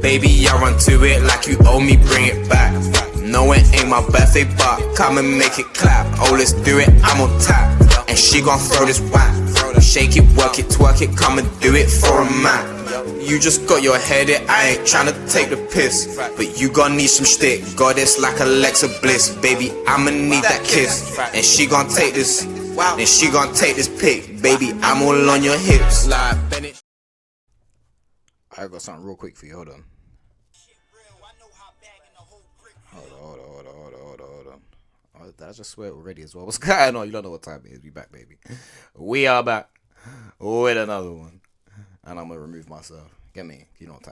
Baby, I run to it like you owe me, bring it back. No, it ain't my birthday, but come and make it clap. Oh, let's do it, I'm on tap. And she gon' throw this whack. Shake it, work it, twerk it, come and do it for a man. You just got your head in, I ain't tryna take the piss, but you gon' need some stick. Goddess like Alexa Bliss. Baby, I'ma need that kiss. And she gon' take this, and she gon' take this pic. Baby, I'm all on your hips. I got something real quick for you, hold on. Hold on. Oh, did I just swear already as well? What's going on? You don't know what time it is. We back, baby. We are back with another one. And I'm going to remove myself. Get me? You know what time.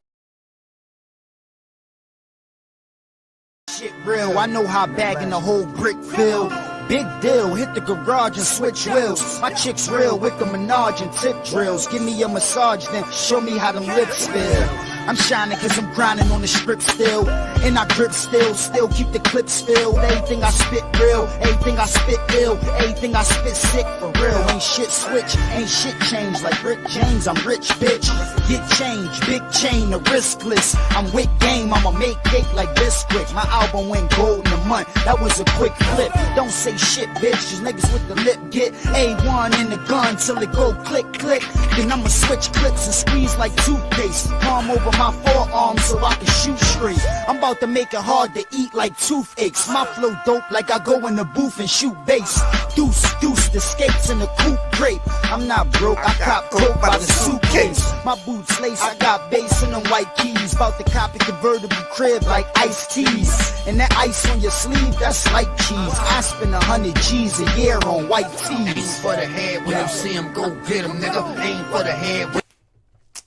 Shit real, I know how bagging the whole brick feel. Big deal, hit the garage and switch wheels. My chick's real with the Minaj and tip drills. Give me a massage, then show me how them lips feel. I'm shining cause I'm grinding on the strip still. And I grip still keep the clips filled. Everything I spit real, everything I spit ill. Everything I spit sick for real. Ain't shit switch, ain't shit change. Like Rick James, I'm rich bitch. Get change, big chain, the riskless. I'm with game, I'ma make cake like biscuit. My album went gold in a month, that was a quick flip. Don't say shit bitch, just niggas with the lip get A1 in the gun till it go click click. Then I'ma switch clips and squeeze like toothpaste. Palm over my forearm so I can shoot straight. I'm about to make it hard to eat like toothaches. My flow dope like I go in the booth and shoot bass. Deuce, the skates in the coupe drape. I'm not broke, I cop coke by the suitcase. My boots lace, I got bass and them white keys. About to cop a convertible crib like iced teas. And that ice on your sleeve, that's like cheese. I spend 100 G's a year on white tees. Aim for the head when you see him, go get him, nigga. Aim for the head.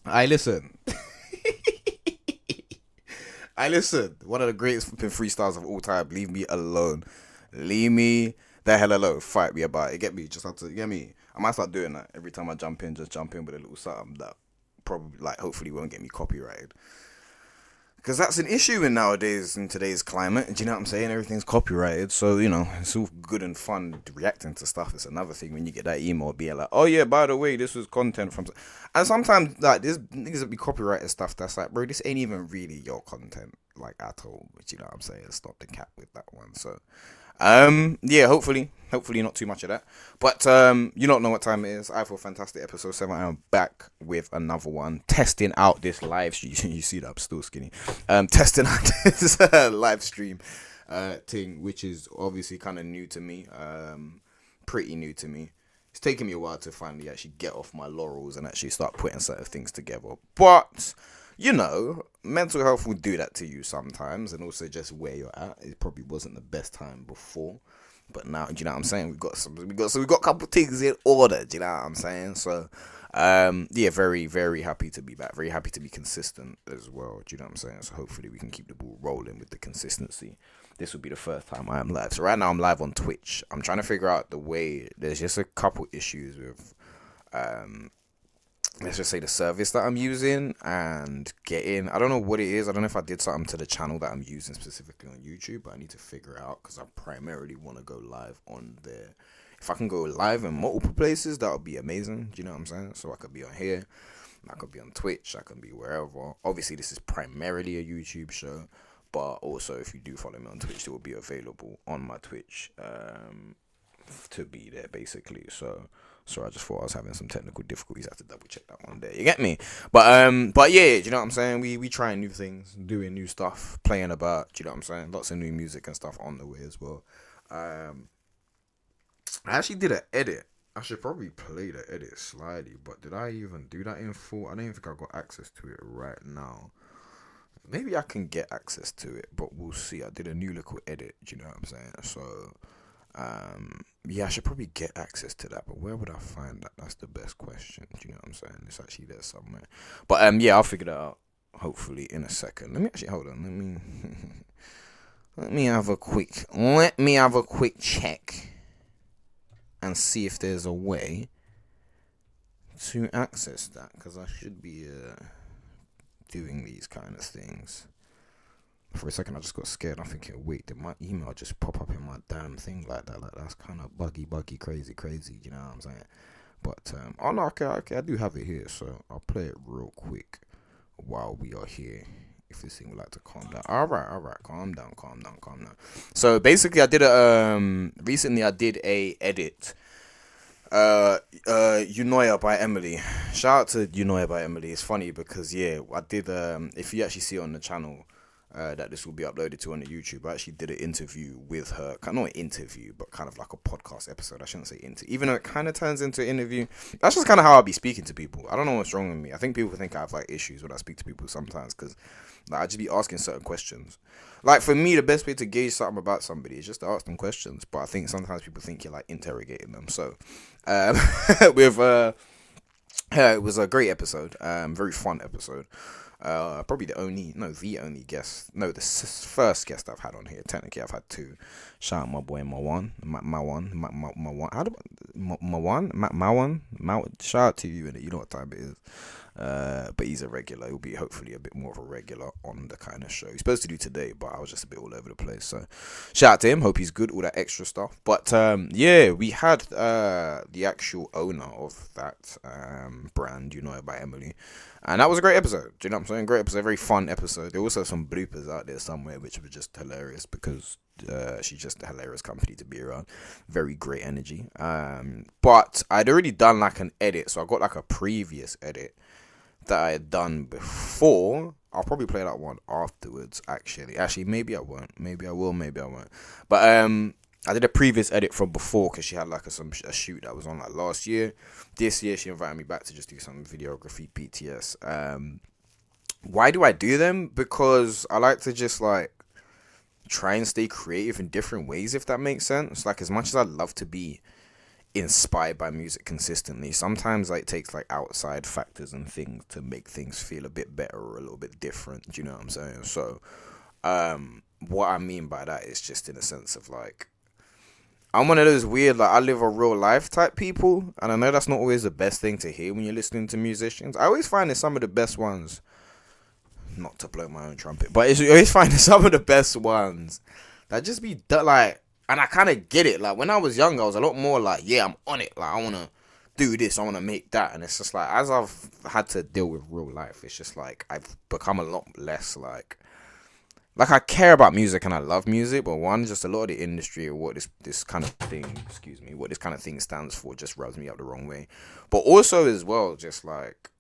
I listen. One of the greatest flipping freestyles of all time. Leave me alone. Leave me the hell alone. Fight me about it. Get me? Just have to get me. I might start doing that every time I jump in. Just jump in with a little something that probably, like, hopefully won't get me copyrighted. Because that's an issue in today's climate. Do you know what I'm saying? Everything's copyrighted. So, you know, it's all good and fun reacting to stuff. It's another thing when you get that email being like, oh yeah, by the way, this was content from... And sometimes, like, there's niggas that be copyrighted stuff that's like, bro, this ain't even really your content, like, at all. But you know what I'm saying? Stop the cap with that one. So, yeah, hopefully not too much of that. But you don't know what time it is. IFeelFantastic episode 7. I am back with another one, testing out this live stream. You see that I'm still skinny. Testing out this live stream thing, which is obviously kind of new to me. Pretty new to me. It's taken me a while to finally actually get off my laurels and actually start putting certain things together. But you know, mental health will do that to you sometimes, and also just where you're at. It probably wasn't the best time before, but now, do you know what I'm saying? We got a couple things in order. Do you know what I'm saying? So, yeah, very, very happy to be back. Very happy to be consistent as well. Do you know what I'm saying? So hopefully we can keep the ball rolling with the consistency. This will be the first time I am live. So right now I'm live on Twitch. I'm trying to figure out the way. There's just a couple issues with, let's just say, the service that I'm using and getting. I don't know what it is. I don't know if I did something to the channel that I'm using specifically on YouTube, but I need to figure it out because I primarily want to go live on there. If I can go live in multiple places, that would be amazing. Do you know what I'm saying? So I could be on here, I could be on Twitch, I can be wherever. Obviously, this is primarily a YouTube show, but also if you do follow me on Twitch, it will be available on my Twitch to be there, basically. So I just thought I was having some technical difficulties. I have to double check that one day. You get me? But yeah, do you know what I'm saying? We trying new things, doing new stuff, playing about. Do you know what I'm saying? Lots of new music and stuff on the way as well. I actually did an edit. I should probably play the edit slightly, but did I even do that in full? I don't even think I got access to it right now. Maybe I can get access to it, but we'll see. I did a new little edit. Do you know what I'm saying? So, yeah, I should probably get access to that, but where would I find that? That's the best question. Do you know what I'm saying? It's actually there somewhere. But yeah, I'll figure that out hopefully in a second. Let me actually hold on. Let me have a quick check and see if there's a way to access that, because I should be doing these kind of things. For a second I just got scared. I'm thinking, wait, did my email just pop up in my damn thing like that? Like, that's kind of buggy, crazy, you know what I'm saying? But oh no, okay, I do have it here, so I'll play it real quick while we are here if this thing would like to calm down. All right, calm down. So basically, I did recently I did a edit. Unoya by Emily. Shout out to Unoya by Emily. It's funny because I did. If you actually see on the channel, that this will be uploaded to on the YouTube. I actually did an interview with her. Not an interview, but kind of like a podcast episode. I shouldn't say even though it kind of turns into an interview. That's just kind of how I'll be speaking to people. I don't know what's wrong with me. I think people think I have like issues when I speak to people sometimes because like I just be asking certain questions. Like for me, the best way to gauge something about somebody is just to ask them questions. But I think sometimes people think you're like interrogating them. So with it was a great episode. Very fun episode. Probably the only guest, the first guest I've had on here. Technically, I've had two. Shout out my boy Marwan. Shout out to you, innit? You know what time it is. But he's a regular. He'll be hopefully a bit more of a regular on the kind of show. He's supposed to do today, but I was just a bit all over the place. So shout out to him. Hope he's good. All that extra stuff. But we had the actual owner of that brand, by Emily. And that was a great episode. Do you know what I'm saying? Great episode. Very fun episode. There were also some bloopers out there somewhere, which were just hilarious because she's just a hilarious company to be around. Very great energy. But I'd already done like an edit. So I got like a previous edit that I had done before. I'll probably play that one afterwards, actually. Actually, maybe I won't. Maybe I will, maybe I won't. But I did a previous edit from before because she had like a shoot that was on like last year. This year she invited me back to just do some videography BTS. Why do I do them? Because I like to just like try and stay creative in different ways, if that makes sense. Like as much as I love to be inspired by music consistently, sometimes like, it takes like outside factors and things to make things feel a bit better or a little bit different. Do you know what I'm saying? So what I mean by that is just in a sense of like, I'm one of those weird, like, I live a real life type people. And I know that's not always the best thing to hear when you're listening to musicians. I always find that some of the best ones, not to blow my own trumpet, but I always find that some of the best ones that just be, like, and I kind of get it. Like, when I was younger, I was a lot more like, yeah, I'm on it. Like, I want to do this. I want to make that. And it's just like, as I've had to deal with real life, it's just like, I've become a lot less like I care about music and I love music, but one, just a lot of the industry or what this kind of thing, what this kind of thing stands for just rubs me up the wrong way. But also as well, just like,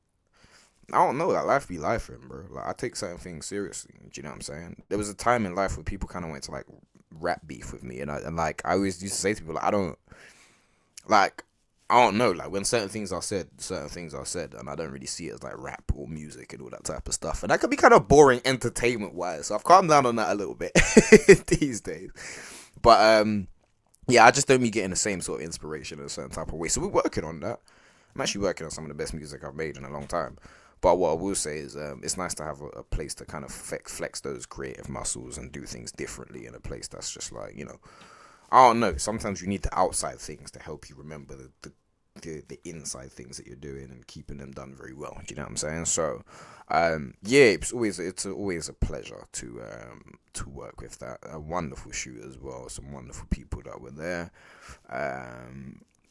I don't know, like life be life, bro. Like I take certain things seriously. Do you know what I'm saying? There was a time in life where people kind of went to like rap beef with me, and I always used to say to people, like, I don't know, like when certain things are said, and I don't really see it as like rap or music and all that type of stuff. And that could be kind of boring entertainment wise. So I've calmed down on that a little bit these days. But I just don't be getting the same sort of inspiration in a certain type of way. So we're working on that. I'm actually working on some of the best music I've made in a long time. But what I will say is it's nice to have a place to kind of flex those creative muscles and do things differently in a place that's just like, I don't know. Sometimes you need the outside things to help you remember the inside things that you're doing and keeping them done very well. Do you know what I'm saying? So, it's always a pleasure to work with that. A wonderful shoot as well. Some wonderful people that were there.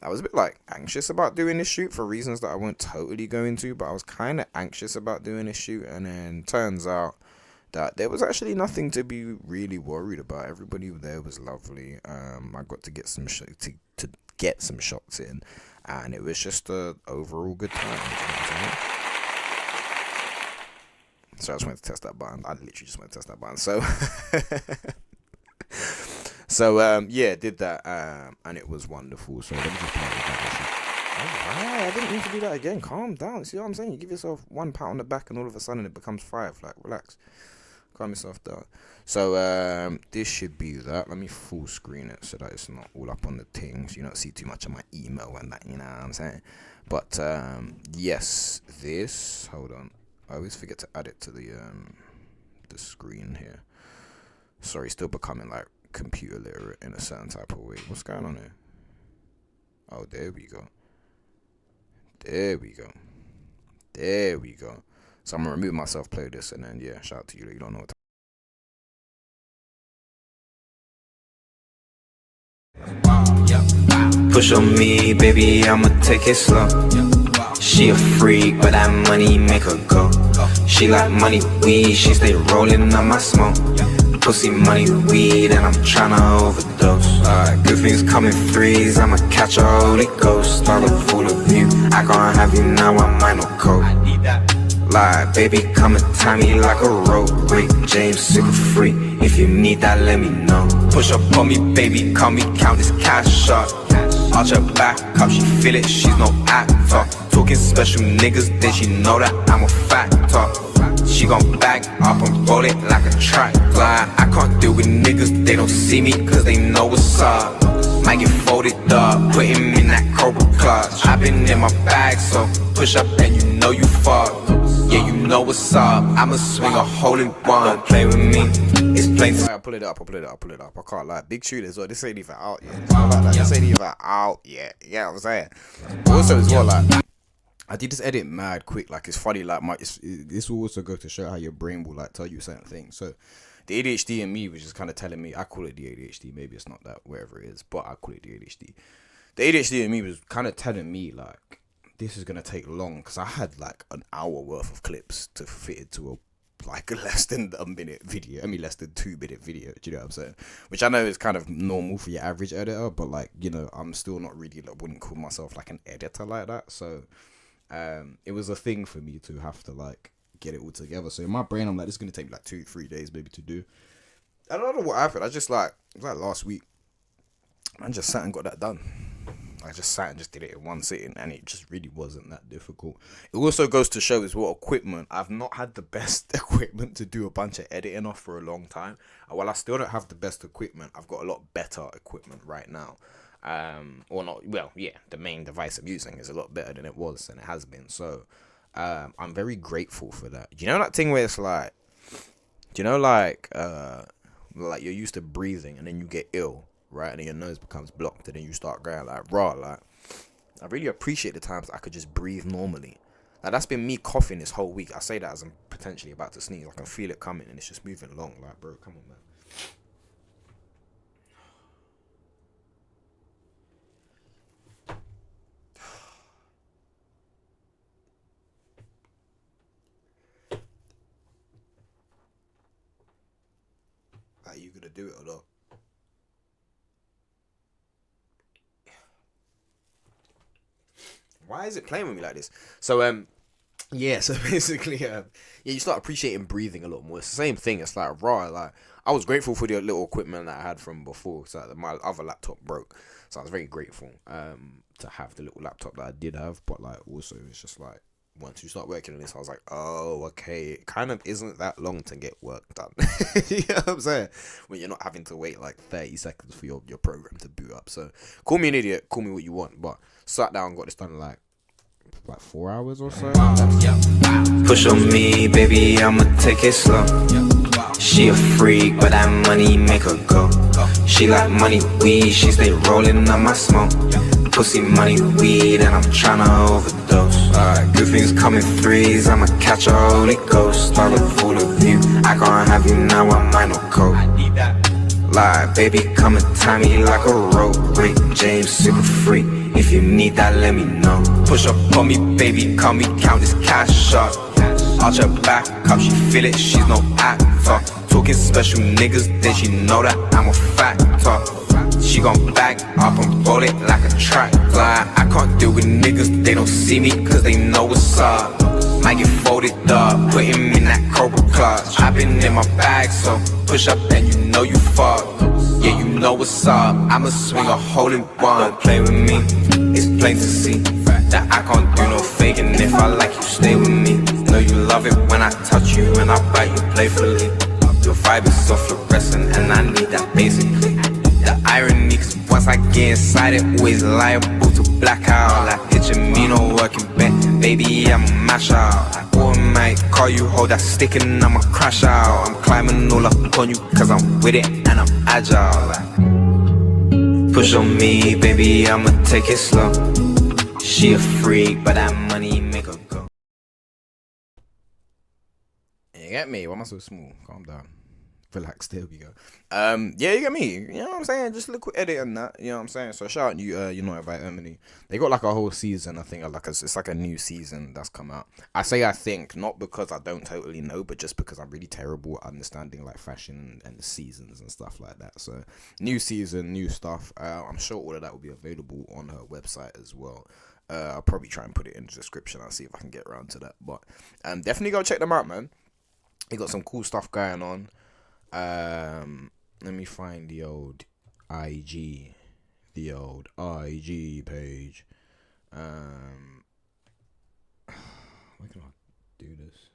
I was a bit like anxious about doing this shoot for reasons that I won't totally go into, but I was kind of anxious about doing this shoot, and then turns out that there was actually nothing to be really worried about. Everybody there was lovely. I got to get some to get some shots in, and it was just a overall good time. You know what I'm saying? So I just wanted to test that button. I literally just wanted to test that button. Did that, and it was wonderful. So let me just I didn't mean to do that again. Calm down. See what I'm saying? You give yourself 1 pat on the back, and all of a sudden it becomes 5. Like, relax. Calm yourself down. So this should be that. Let me full screen it so that it's not all up on the things. You don't see too much of my email and that, you know what I'm saying? But yes, this, hold on. I always forget to add it to the screen here. Sorry, still becoming like computer literate in a certain type of way. What's going on here? Oh, there we go. So I'm gonna remove myself, play this, and then shout out to you. You don't know what. Push on me, baby, I'ma take it slow. She a freak, but that money make her go. She like money, weed, she stay rolling on my smoke. Pussy, money, weed, and I'm tryna overdose. Good things come in threes, I'ma catch a Holy Ghost. All up full of you, I gon' have you now, I might no coke. Lie, baby, come and tie me like a rope. Rick James, super free, if you need that, let me know. Push up on me, baby, call me, count this cash up. Arch her back up, she feel it, she's no actor. Talking special niggas, then she know that I'm a factor. She gon' back up and roll it like a track line. I can't deal with niggas, they don't see me cause they know what's up. Might get folded up, put him in that Cobra clutch. I been in my bag, so push up and you know you fuck. Yeah, you know what's up, I'ma swing a hole in one. Don't play with me, it's plain. I'll pull it up. I can't lie. Big tune as well. This ain't even out yet. This ain't even out yet. Yeah, I'm saying. Also as well, like, I did this edit mad quick. Like, it's funny. Like, this will also go to show how your brain will like tell you certain things. So, the ADHD in me was just kind of telling me. I call it the ADHD. Maybe it's not that, wherever it is, but I call it the ADHD. The ADHD in me was kind of telling me like, this is gonna take long, because I had like an hour worth of clips to fit into a like less than a minute video. I mean, less than 2 minute video. Do you know what I'm saying? Which I know is kind of normal for your average editor, but like, you know, I'm still not really, like, wouldn't call myself like an editor like that. So it was a thing for me to have to like get it all together. So in my brain, I'm like, this is gonna take me like 2-3 days maybe to do. I don't know what happened. I just like, it was like last week, I just sat and got that done. I just sat and just did it in one sitting, and it just really wasn't that difficult. It also goes to show as well, equipment. I've not had the best equipment to do a bunch of editing off for a long time. While I still don't have the best equipment, I've got a lot better equipment right now. Or not, well, yeah, the main device I'm using is a lot better than it was, and it has been. So, I'm very grateful for that. You know that thing where it's like, like you're used to breathing and then you get ill, right? And then your nose becomes blocked, and then you start going like raw. Like, I really appreciate the times I could just breathe normally. Like, that's been me coughing this whole week. I say that as I'm potentially about to sneeze. I can feel it coming, and it's just moving along. Like, bro, come on, man. Are you gonna do it or not? Why is it playing with me like this? So yeah, so basically you start appreciating breathing a lot more. It's the same thing. It's like raw. Like, I was grateful for the little equipment that I had from before. So my other laptop broke, so I was very grateful to have the little laptop that I did have. But like, also, it's just like, once you start working on this, I was like, oh, okay, it kind of isn't that long to get work done. You know what I'm saying? When you're not having to wait like 30 seconds for your program to boot up. So call me an idiot, call me what you want, but sat down and got this done in like 4 hours or so. Push on me, baby, I'ma take it slow. She a freak, but that money make her go. She like money, weed, she stay rolling on my smoke. Pussy, money, weed, and I'm tryna overdose. Good things come in threes, I'ma catch a Holy Ghost. All up full of you, I gon' have you now, I might no coke. Lie, baby, come and tie me like a rope. Rick James, super free, if you need that, let me know. Push up on me, baby, call me, count this cash up. Arch her back up, she feel it, she's no actor. Talking special niggas, then she know that I'm a factor. She gon' back up and roll it like a track line. I can't deal with niggas, they don't see me cause they know what's up. Might get folded up, put him in that Cobra clutch. I been in my bag, so push up and you know you fuck. Yeah, you know what's up, I'ma swing a hole in one. Don't play with me, it's plain to see that I can't do no faking. If I like you, stay with me. Know you love it when I touch you and I bite you playfully. Your vibe is so fluorescent and I need that basically. The irony, cause once I get inside it, always liable to black out. Like, picture me no working bent, baby, I'ma mash out. Like, automatic call you, hold that stick and I'ma crash out. I'm climbing all up on you cause I'm with it and I'm agile. Like, push on me, baby, I'ma take it slow. She a freak, but that money make her go. You get me? Why am I so small? Calm down. Relax, there we go. Yeah, you get me. You know what I'm saying? Just a little edit and that. You know what I'm saying? So shout out you know about Emily. They got like a whole season. I think it's like a new season that's come out. I think not because I don't totally know, but just because I'm really terrible at understanding like fashion and the seasons and stuff like that. So new season, new stuff. I'm sure all of that will be available on her website as well. I'll probably try and put it in the description. I'll see if I can get around to that. But definitely go check them out, man. They got some cool stuff going on. Let me find the old IG page. Where can I do this?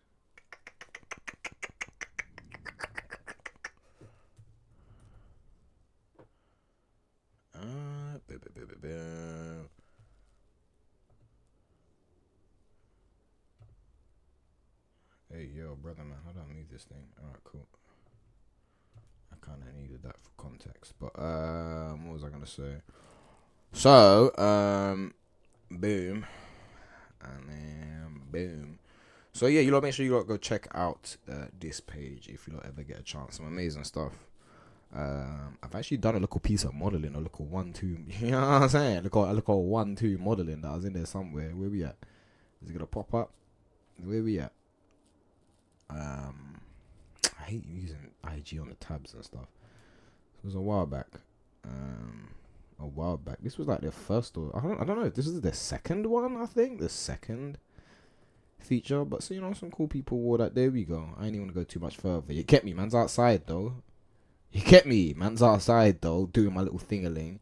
Hey, yo, brother, man, how do I move this thing? Alright, cool. I kind of needed that for context, but what was I gonna say? So, boom, and then boom. So yeah, you lot make sure you lot go check out this page if you lot ever get a chance. Some amazing stuff. I've actually done a little piece of modeling, a little 1-2. You know what I'm saying? A little 1-2 modeling that was in there somewhere. Where we at? Is it gonna pop up? Where we at? I hate using IG on the tabs and stuff. It was a while back. This was like their first, or I don't know. This is their second one, I think. The second feature. But so, you know, some cool people wore that. There we go. I ain't even gonna go too much further. You get me? Man's outside though. You get me? Man's outside though, doing my little thingaling.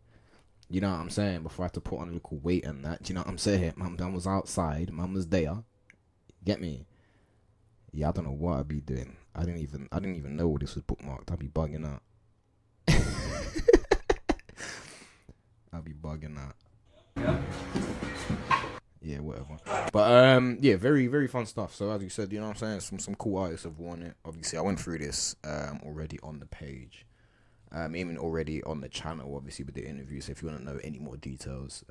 You know what I'm saying? Before I had to put on a little weight and that. Do you know what I'm saying? Man was outside. Man was there. Get me? Yeah, I don't know what I'd be doing. I didn't even know this was bookmarked. I'd be bugging out. I'd be bugging out. Yeah, whatever. But yeah, very, very fun stuff. So as you said, you know what I'm saying? Some cool artists have worn it. Obviously, I went through this already on the page. Even already on the channel, obviously, with the interview. So if you want to know any more details,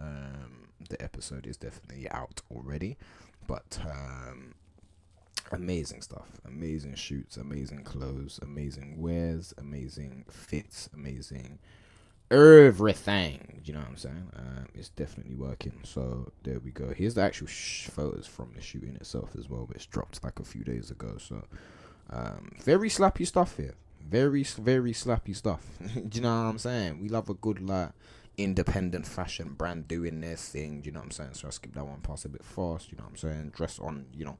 the episode is definitely out already. But amazing stuff, amazing shoots, amazing clothes, amazing wears, amazing fits, amazing everything. You know what I'm saying? It's definitely working. So there we go. Here's the actual photos from the shooting itself as well, which dropped like a few days ago. So very slappy stuff here. Very, very slappy stuff. Do you know what I'm saying? We love a good like independent fashion brand doing their thing. Do you know what I'm saying? So I skipped that one past a bit fast. You know what I'm saying? Dress on, you know,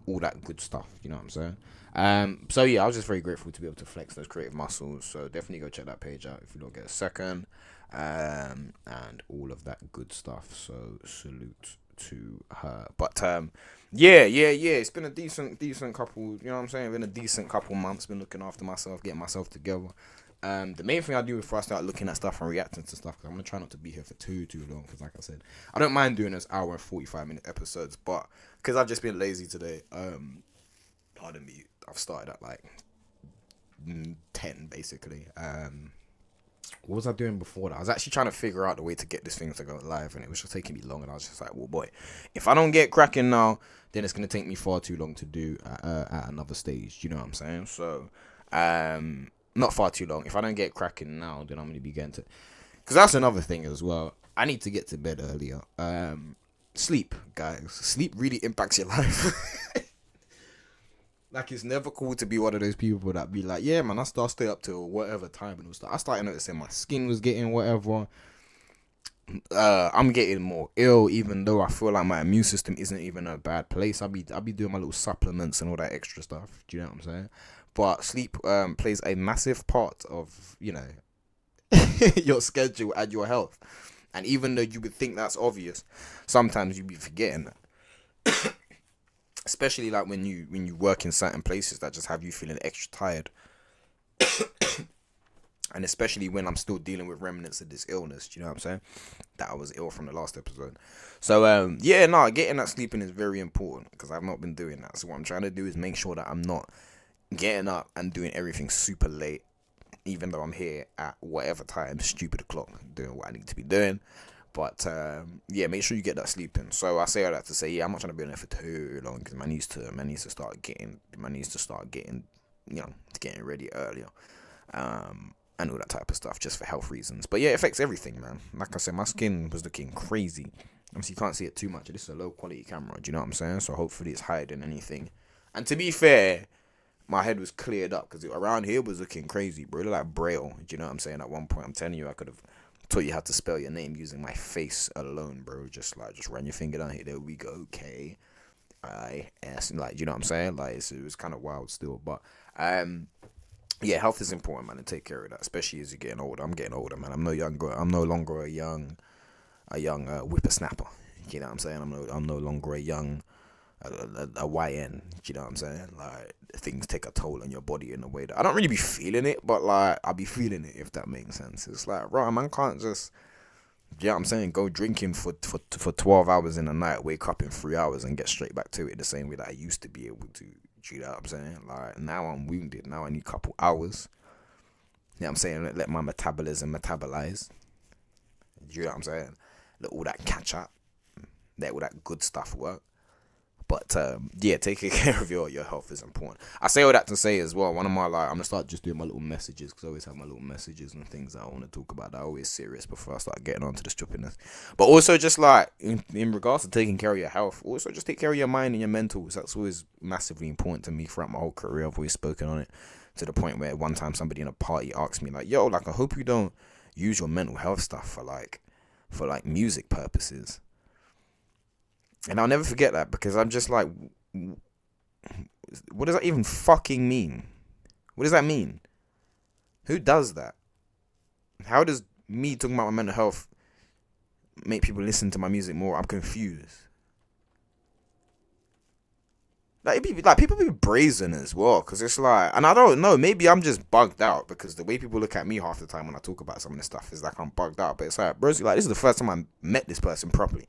all that good stuff, you know what I'm saying? So yeah, I was just very grateful to be able to flex those creative muscles. So definitely go check that page out if you don't get a second, and all of that good stuff. So salute to her. But yeah, it's been a decent couple, you know what I'm saying? Been a decent couple months. Been looking after myself, getting myself together. The main thing I do before I start looking at stuff and reacting to stuff, because I'm gonna try not to be here for too long, because like I said, I don't mind doing this hour and 45-minute episodes, but because I've just been lazy today, pardon me, I've started at like 10 basically. What was I doing before that? I was actually trying to figure out the way to get this thing to go live, and it was just taking me long, and I was just like, well boy, if I don't get cracking now, then it's gonna take me far too long to do at another stage. You know what I'm saying? So not far too long. If I don't get cracking now, then I'm going to be getting to... Because that's another thing as well. I need to get to bed earlier. Sleep, guys. Sleep really impacts your life. Like, it's never cool to be one of those people that be like, yeah, man, I stay up till whatever time. And I started noticing my skin was getting whatever. I'm getting more ill, even though I feel like my immune system isn't even in a bad place. I'll be doing my little supplements and all that extra stuff. Do you know what I'm saying? But sleep plays a massive part of, you know, your schedule and your health. And even though you would think that's obvious, sometimes you be forgetting that. Especially like when you work in certain places that just have you feeling extra tired. And especially when I'm still dealing with remnants of this illness, do you know what I'm saying? That I was ill from the last episode. So, getting that sleeping is very important, because I've not been doing that. So what I'm trying to do is make sure that I'm not getting up and doing everything super late, even though I'm here at whatever time, stupid o'clock, doing what I need to be doing. But make sure you get that sleep in. So I say all that to say, I'm not trying to be on there for too long, because man needs to start getting, getting ready earlier. And all that type of stuff, just for health reasons. But yeah, it affects everything, man. Like I said, my skin was looking crazy. Obviously, you can't see it too much. This is a low quality camera, do you know what I'm saying? So hopefully it's hiding anything. And to be fair, my head was cleared up, because around here was looking crazy, bro. It looked like Braille, do you know what I'm saying? At one point, I'm telling you, I could have taught you how to spell your name using my face alone, bro. Just run your finger down here. There we go. K-I-S. Like, you know what I'm saying? Like, it was kind of wild still. But, yeah, health is important, man, and take care of that, especially as you're getting older. I'm getting older, man. I'm no longer a young whippersnapper. You know what I'm saying? I'm no longer a young a YN. You know what I'm saying? Like, things take a toll on your body in a way that I don't really be feeling it, but like I'll be feeling it, if that makes sense. It's like, right, man, can't just, you know what I'm saying, go drinking for 12 hours in a night, wake up in 3 hours and get straight back to it the same way that I used to be able to. You know what I'm saying? Like, now I'm wounded. Now I need a couple hours. You know what I'm saying? Let my metabolism metabolize. You know what I'm saying? Let all that catch up. Let all that good stuff work. But, yeah, taking care of your health is important. I say all that to say as well, one of my, like, I'm going to start just doing my little messages, because I always have my little messages and things that I want to talk about that are always serious before I start getting on to the stupidness. But also just, like, in regards to taking care of your health, also just take care of your mind and your mentals. That's always massively important to me throughout my whole career. I've always spoken on it, to the point where one time somebody in a party asked me, like, yo, like, I hope you don't use your mental health stuff for music purposes. And I'll never forget that, because I'm just like, what does that even fucking mean? What does that mean? Who does that? How does me talking about my mental health make people listen to my music more? I'm confused. Like, people be brazen as well, because it's like, and I don't know, maybe I'm just bugged out, because the way people look at me half the time when I talk about some of this stuff is like I'm bugged out. But it's like, bro, like, this is the first time I met this person properly.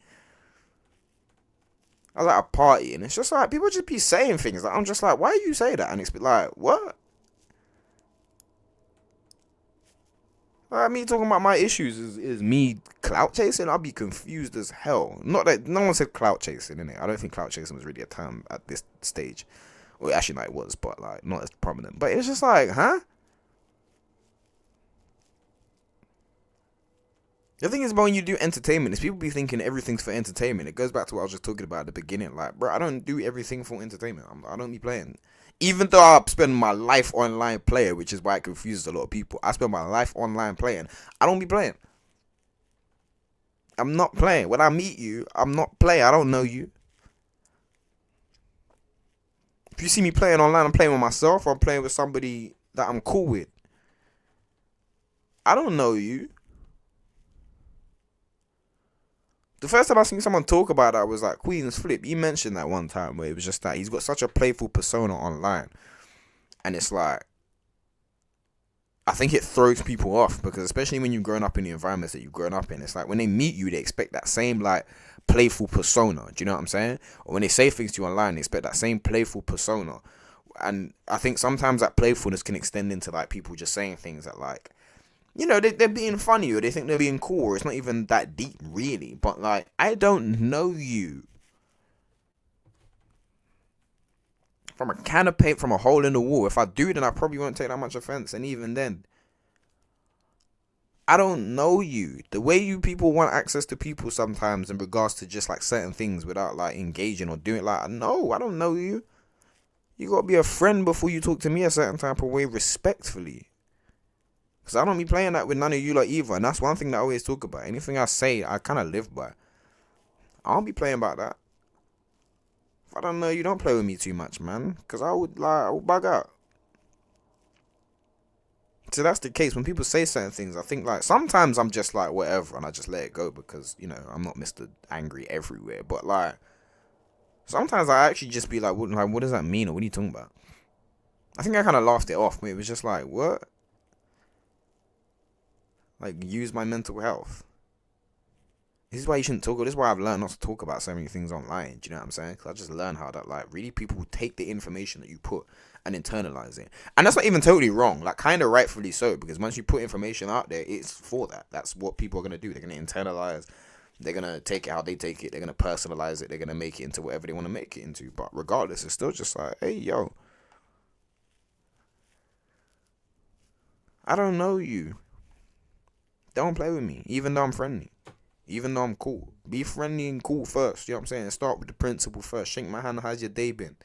I was at a party, and it's just like, people just be saying things. Like, I'm just like, why do you say that? And it's like, what? Like, me talking about my issues is me clout chasing? I'll be confused as hell. Not that no one said clout chasing, innit? I don't think clout chasing was really a term at this stage. Well, actually, no, it was, but like not as prominent. But it's just like, huh? The thing is, when you do entertainment, is people be thinking everything's for entertainment. It goes back to what I was just talking about at the beginning. Like, bro, I don't do everything for entertainment. I don't be playing. Even though I spend my life online playing, which is why it confuses a lot of people. I spend my life online playing. I don't be playing. I'm not playing. When I meet you, I'm not playing. I don't know you. If you see me playing online, I'm playing with myself, or I'm playing with somebody that I'm cool with. I don't know you. The first time I seen someone talk about that was like Queen's Flip. He mentioned that one time where it was just that he's got such a playful persona online. And it's like, I think it throws people off, because especially when you've grown up in the environments that you've grown up in, it's like when they meet you, they expect that same like playful persona. Do you know what I'm saying? Or when they say things to you online, they expect that same playful persona. And I think sometimes that playfulness can extend into like people just saying things that like, you know, they're being funny, or they think they're being cool, or it's not even that deep, really. But, like, I don't know you. From a can of paint, from a hole in the wall. If I do, then I probably won't take that much offense. And even then, I don't know you. The way you people want access to people sometimes in regards to just, like, certain things without, like, engaging or doing, like, no, I don't know you. You gotta be a friend before you talk to me a certain type of way, respectfully. Because I don't be playing that with none of you lot either. And that's one thing that I always talk about. Anything I say, I kind of live by. I don't be playing about that. If I don't know you, don't play with me too much, man. Because I would bug out. So that's the case. When people say certain things, I think like, sometimes I'm just like, whatever. And I just let it go because, you know, I'm not Mr. Angry everywhere. But like, sometimes I actually just be like, what does that mean? Or what are you talking about? I think I kind of laughed it off. It was just like, what? Like, use my mental health. This is why you shouldn't talk. This is why I've learned not to talk about so many things online. Do you know what I'm saying? Because I just learned how that, like, really people take the information that you put and internalize it. And that's not even totally wrong. Like, kind of rightfully so. Because once you put information out there, it's for that. That's what people are going to do. They're going to internalize. They're going to take it how they take it. They're going to personalize it. They're going to make it into whatever they want to make it into. But regardless, it's still just like, hey, yo. I don't know you. Don't play with me, even though I'm friendly. Even though I'm cool. Be friendly and cool first, you know what I'm saying? Start with the principle first. Shake my hand, how's your day been?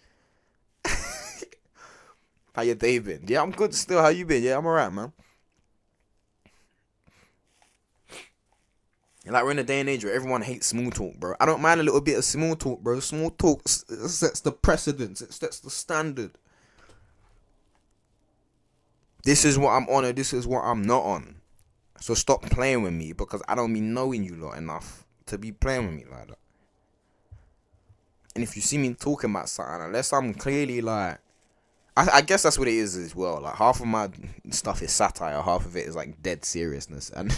How your day been? Yeah, I'm good still. How you been? Yeah, I'm alright, man. Like, we're in a day and age where everyone hates small talk, bro. I don't mind a little bit of small talk, bro. Small talk sets the precedence. It sets the standard. This is what I'm on and this is what I'm not on. So stop playing with me because I don't be knowing you lot enough to be playing with me like that. And if you see me talking about something, unless I'm clearly like... I guess that's what it is as well. Like, half of my stuff is satire, half of it is like dead seriousness, and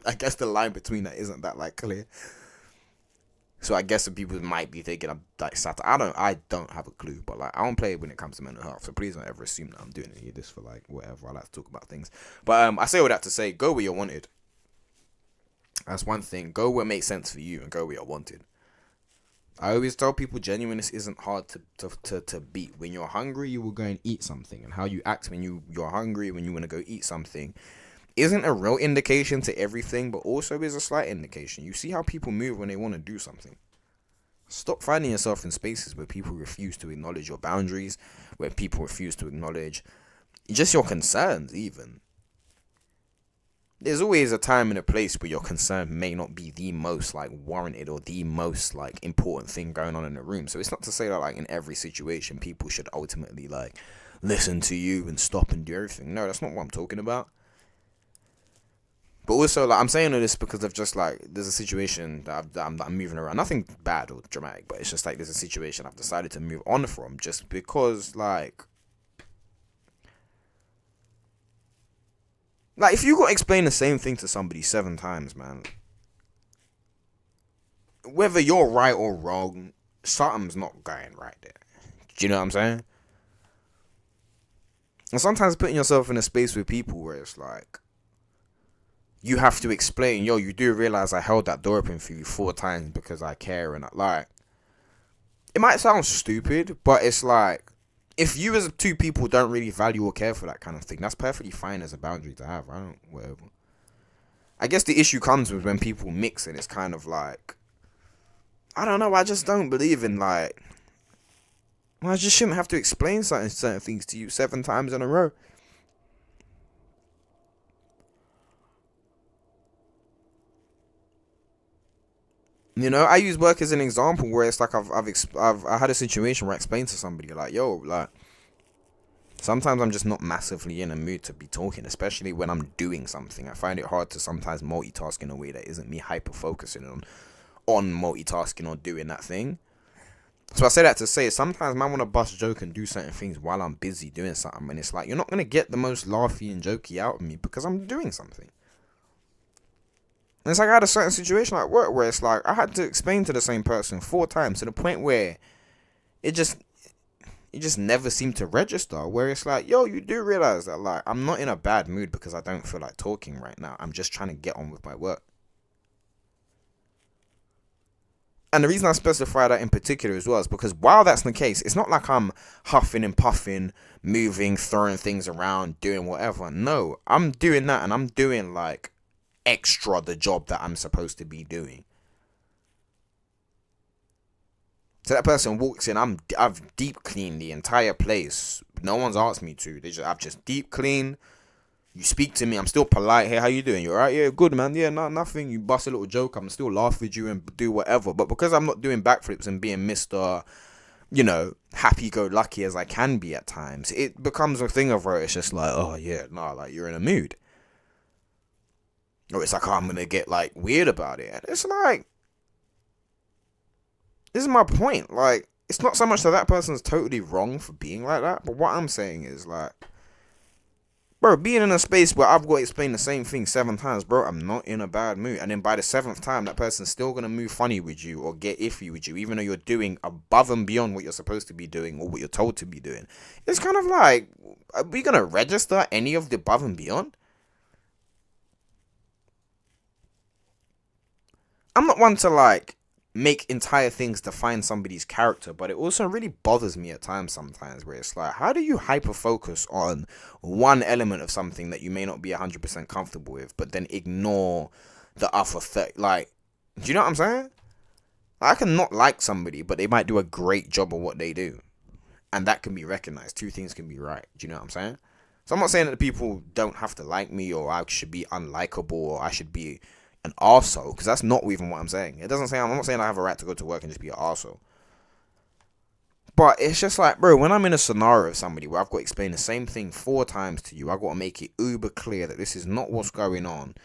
I guess the line between that isn't that like clear. So I guess some people might be thinking I'm like satire. I don't have a clue, but like I don't play when it comes to mental health. So please don't ever assume that I'm doing any of this for like whatever. I like to talk about things, but I say all that to say, go where you're wanted. That's one thing. Go where it makes sense for you, and go where you're wanted. I always tell people genuineness isn't hard to beat. When you're hungry, you will go and eat something. And how you act when you're hungry, when you want to go eat something, isn't a real indication to everything, but also is a slight indication. You see how people move when they want to do something. Stop finding yourself in spaces where people refuse to acknowledge your boundaries, where people refuse to acknowledge just your concerns even. There's always a time and a place where your concern may not be the most like warranted or the most like important thing going on in the room. So it's not to say that like in every situation people should ultimately like listen to you and stop and do everything. No, that's not what I'm talking about. But also, like, I'm saying all this because of just like there's a situation that I'm moving around. Nothing bad or dramatic, but it's just like there's a situation I've decided to move on from just because like if you got to explain the same thing to somebody 7 times, man, whether you're right or wrong, something's not going right there. Do you know what I'm saying? And sometimes putting yourself in a space with people where it's like, you have to explain, yo, you do realize I held that door open for you 4 times because I care and I like. It might sound stupid, but it's like, if you as 2 people don't really value or care for that kind of thing, that's perfectly fine as a boundary to have. Whatever. I guess the issue comes with when people mix and it's kind of like, I don't know, I just don't believe in like, well, I just shouldn't have to explain certain things to you 7 times in a row. You know, I use work as an example where it's like I had a situation where I explained to somebody like, yo, like, sometimes I'm just not massively in a mood to be talking, especially when I'm doing something. I find it hard to sometimes multitask in a way that isn't me hyper focusing on multitasking or doing that thing. So I say that to say sometimes man want to bust joke and do certain things while I'm busy doing something, and it's like you're not gonna get the most laughy and jokey out of me because I'm doing something. And it's like I had a certain situation at work where it's like I had to explain to the same person 4 times to the point where it just never seemed to register. Where it's like, yo, you do realize that like I'm not in a bad mood because I don't feel like talking right now. I'm just trying to get on with my work. And the reason I specify that in particular as well is because while that's the case, it's not like I'm huffing and puffing, moving, throwing things around, doing whatever. No, I'm doing that and I'm doing like extra the job that I'm supposed to be doing. So that person walks in, I've deep cleaned the entire place. No one's asked me to. I've just deep cleaned. You speak to me, I'm still polite. Hey, how you doing? You alright? Yeah, good, man. Yeah, nothing. You bust a little joke, I'm still laugh with you and do whatever. But because I'm not doing backflips and being Mr., you know, happy-go-lucky as I can be at times, it becomes a thing of where it's just like, oh yeah, nah, like you're in a mood. Or it's like, oh, I'm gonna get like weird about it. And it's like, this is my point. Like, it's not so much that person's totally wrong for being like that, but what I'm saying is like, bro, being in a space where I've got to explain the same thing 7 times, bro, I'm not in a bad mood. And then by the 7th time, that person's still gonna move funny with you or get iffy with you, even though you're doing above and beyond what you're supposed to be doing or what you're told to be doing. It's kind of like, are we gonna register any of the above and beyond? I'm not one to like make entire things define somebody's character, but it also really bothers me at times sometimes where it's like, how do you hyper focus on one element of something that you may not be 100% comfortable with, but then ignore the other thing? Like, do you know what I'm saying? I can not like somebody, but they might do a great job of what they do, and that can be recognized. Two things can be right. Do you know what I'm saying? So I'm not saying that the people don't have to like me, or I should be unlikable, or I should be an arsehole, because that's not even what I'm saying. It doesn't say, I'm not saying I have a right to go to work and just be an arsehole. But it's just like, bro, when I'm in a scenario of somebody where I've got to explain the same thing 4 times to you, I've got to make it uber clear that this is not what's going on,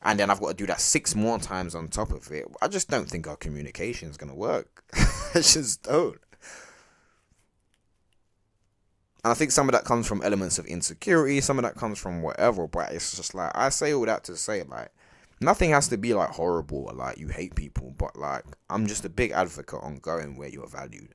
and then I've got to do that 6 more times on top of it, I just don't think our communication is going to work. I just don't. And I think some of that comes from elements of insecurity, some of that comes from whatever, but it's just like, I say all that to say, like, nothing has to be like horrible or like you hate people, but like, I'm just a big advocate on going where you're valued.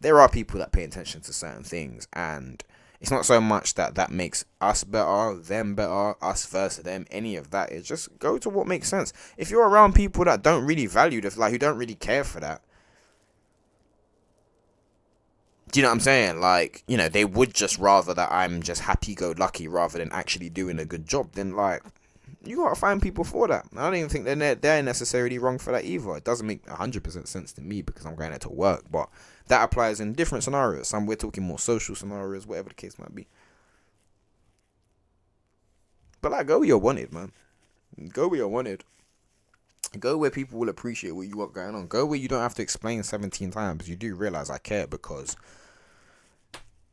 There are people that pay attention to certain things, and it's not so much that makes us better, them better, us versus them, any of that. It's just go to what makes sense. If you're around people that don't really value this, like, who don't really care for that, do you know what I'm saying? Like, you know, they would just rather that I'm just happy-go-lucky rather than actually doing a good job, then, like, you gotta find people for that. I don't even think they're necessarily wrong for that either. It doesn't make 100% sense to me because I'm going there to work, but that applies in different scenarios. Some we're talking more social scenarios, whatever the case might be. But like, go where you're wanted, man. Go where you're wanted. Go where people will appreciate what you got going on. Go where you don't have to explain 17 times. You do realize I care because,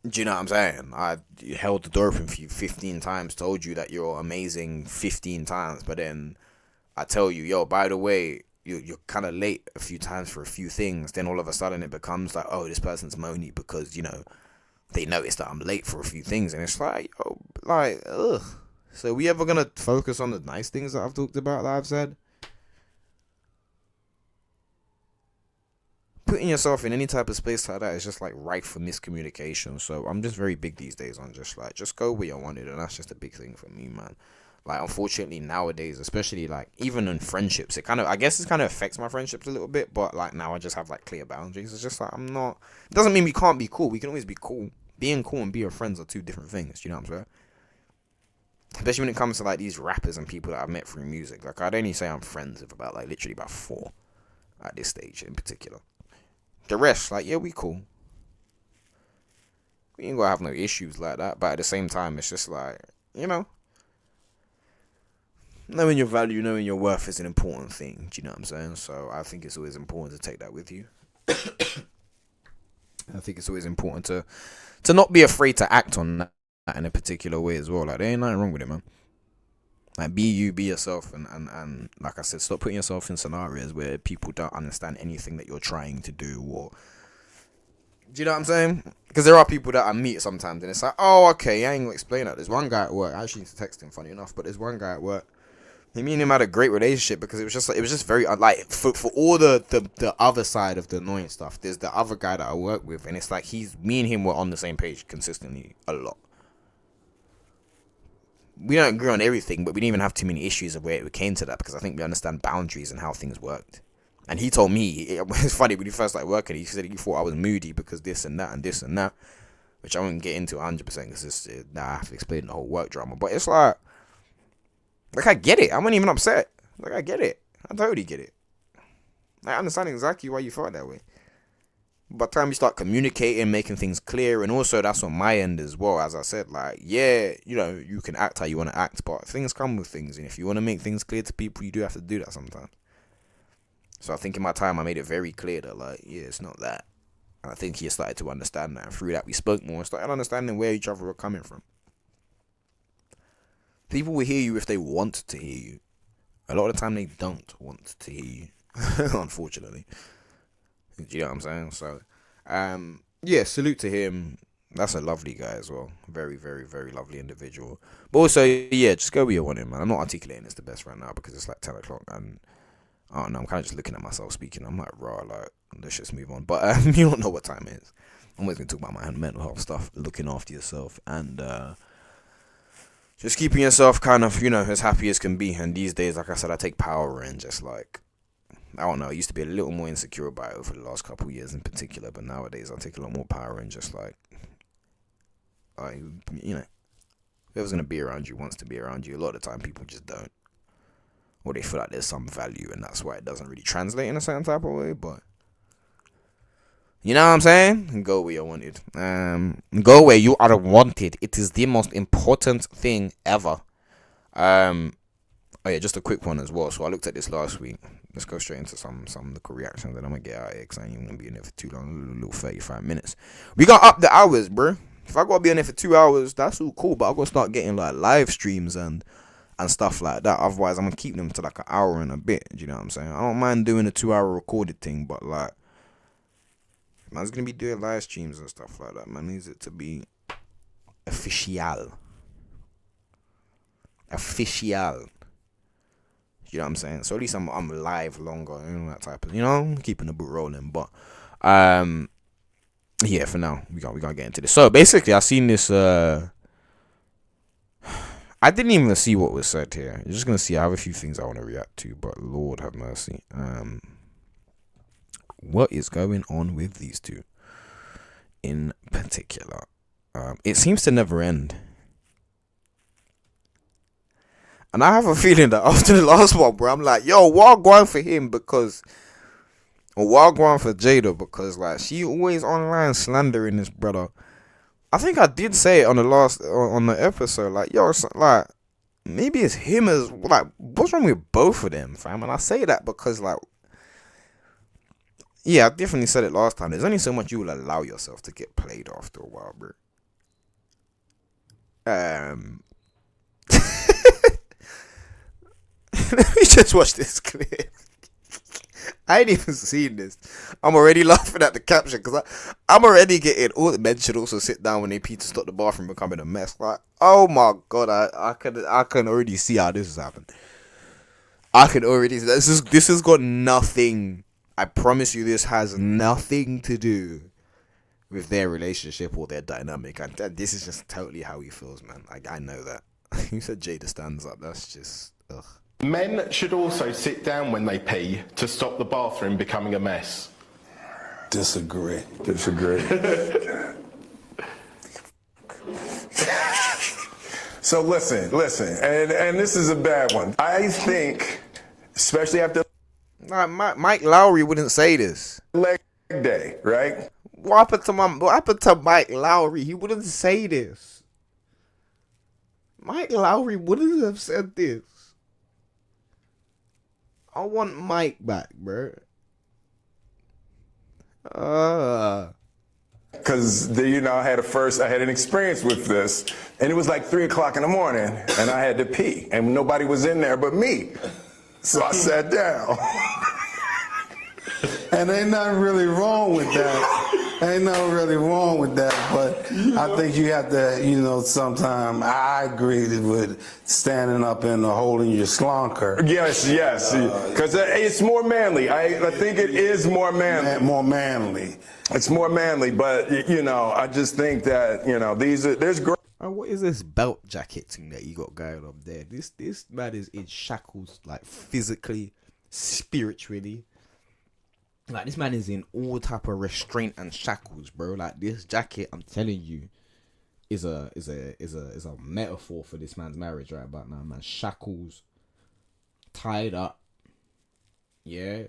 do you know what I'm saying? I held the door open for you 15 times, told you that you're amazing 15 times, but then I tell you, yo, by the way, you're kind of late a few times for a few things. Then all of a sudden it becomes like, oh, this person's moany because, you know, they noticed that I'm late for a few things. And it's like, yo, like, ugh. So we ever going to focus on the nice things that I've talked about, that I've said? Putting yourself in any type of space like that is just like rife for miscommunication. So I'm just very big these days on just like, just go where you wanted, and that's just a big thing for me, man. Like, unfortunately nowadays, especially like even in friendships, it kind of, I guess it kind of affects my friendships a little bit, but like now I just have like clear boundaries. It's just like, I'm not, it doesn't mean we can't be cool. We can always be cool. Being cool and being friends are two different things. Do you know what I'm saying? Especially when it comes to like these rappers and people that I've met through music. Like, I'd only say I'm friends with about like literally about 4 at this stage in particular. The rest, like, yeah, we cool. We ain't gonna have no issues like that. But at the same time, it's just like, you know, knowing your value, knowing your worth is an important thing. Do you know what I'm saying? So I think it's always important to take that with you. I think it's always important to not be afraid to act on that in a particular way as well. Like, there ain't nothing wrong with it, man. Like, be you, be yourself, and like I said, stop putting yourself in scenarios where people don't understand anything that you're trying to do, or, do you know what I'm saying? Because there are people that I meet sometimes, and it's like, oh, okay, I ain't gonna explain that. There's one guy at work, I actually need to text him, funny enough, but there's one guy at work, me and him had a great relationship because it was just very, like, for all the other side of the annoying stuff, there's the other guy that I work with, and it's like, me and him were on the same page consistently a lot. We don't agree on everything, but we didn't even have too many issues of where it came to that, because I think we understand boundaries and how things worked. And he told me, it was funny, when he first started working, he said he thought I was moody because this and that and this and that, which I won't get into 100% because I have to explain the whole work drama. But it's like I get it. I wasn't even upset. Like, I get it. I totally get it. I understand exactly why you felt that way. By the time you start communicating, making things clear, and also that's on my end as well, as I said, like, yeah, you know, you can act how you want to act, but things come with things, and if you want to make things clear to people, you do have to do that sometimes. So I think in my time, I made it very clear that, like, yeah, it's not that. And I think he started to understand that, and through that, we spoke more and started understanding where each other were coming from. People will hear you if they want to hear you. A lot of the time, they don't want to hear you, unfortunately. Do you know what I'm saying? So, yeah, salute to him. That's a lovely guy as well. Very, very, very lovely individual. But also, yeah, just go where you want him, man. I'm not articulating this the best right now because it's like 10 o'clock and I don't know, I'm kind of just looking at myself speaking. I'm like, raw, like, let's just move on. But you don't know what time it is. I'm always going to talk about my mental health stuff, looking after yourself, and just keeping yourself kind of, you know, as happy as can be. And these days, like I said, I take power in just like I don't know. I used to be a little more insecure about it over the last couple of years in particular, but nowadays I take a lot more power and just like, you know, whoever's gonna be around you wants to be around you. A lot of the time, people just don't, or they feel like there's some value, and that's why it doesn't really translate in a certain type of way. But you know what I'm saying? Go where you're wanted. Go where you are wanted. It is the most important thing ever. Oh yeah, just a quick one as well. So I looked at this last week. Let's go straight into some little reactions that I'm gonna get out of here because I ain't even gonna be in there for too long. A little 35 minutes. We got up the hours, bro. If I gotta be in there for 2 hours, that's all cool. But I gotta start getting like live streams and stuff like that. Otherwise, I'm gonna keep them to like an hour and a bit. Do you know what I'm saying? I don't mind doing a 2-hour recorded thing, but like, man's gonna be doing live streams and stuff like that. Man, needs it to be official. You know what I'm saying? So at least I'm live longer, you know, that type of, you know, keeping the boot rolling. But yeah, for now we gotta get into this. So basically, I seen this. I didn't even see what was said here. You're just gonna see. I have a few things I want to react to, but Lord have mercy. What is going on with these two in particular? It seems to never end. And I have a feeling that after the last one, bro, I'm like, yo, what going for him because, or what going for Jada because, like, she always online slandering this brother. I think I did say it on the episode, like, yo, like, maybe it's him as, like, what's wrong with both of them, fam? And I say that because, like, yeah, I definitely said it last time. There's only so much you will allow yourself to get played after a while, bro. Let me just watch this clip. I ain't even seen this. I'm already laughing at the caption because I'm already getting all the men should also sit down when they pee to stop the bathroom becoming a mess. Like, oh my god, I can already see how this has happened. I can already see this has got nothing. I promise you, this has nothing to do with their relationship or their dynamic. And this is just totally how he feels, man. Like, I know that. You said Jada stands up. That's just ugh. Men should also sit down when they pee to stop the bathroom becoming a mess. Disagree. So listen, and this is a bad one. I think, especially after Mike Lowry wouldn't say this. leg day, right? What happened to Mike Lowry? He wouldn't say this. Mike Lowry wouldn't have said this. I want Mike back, bro. Because I had an experience with this, and it was like 3:00 in the morning, and I had to pee, and nobody was in there but me. So I sat down. And ain't nothing really wrong with that. But I think you have to, sometimes I agree with standing up and holding your slunker. Yes, because it's more manly. I think it is more manly. More manly. It's more manly, but I just think that there's great. What is this belt jacket thing that you got going up there? This man is in shackles, like physically, spiritually. Like, this man is in all type of restraint and shackles, bro. Like, this jacket, I'm telling you, is a metaphor for this man's marriage right about now, man. Shackles, tied up, yeah.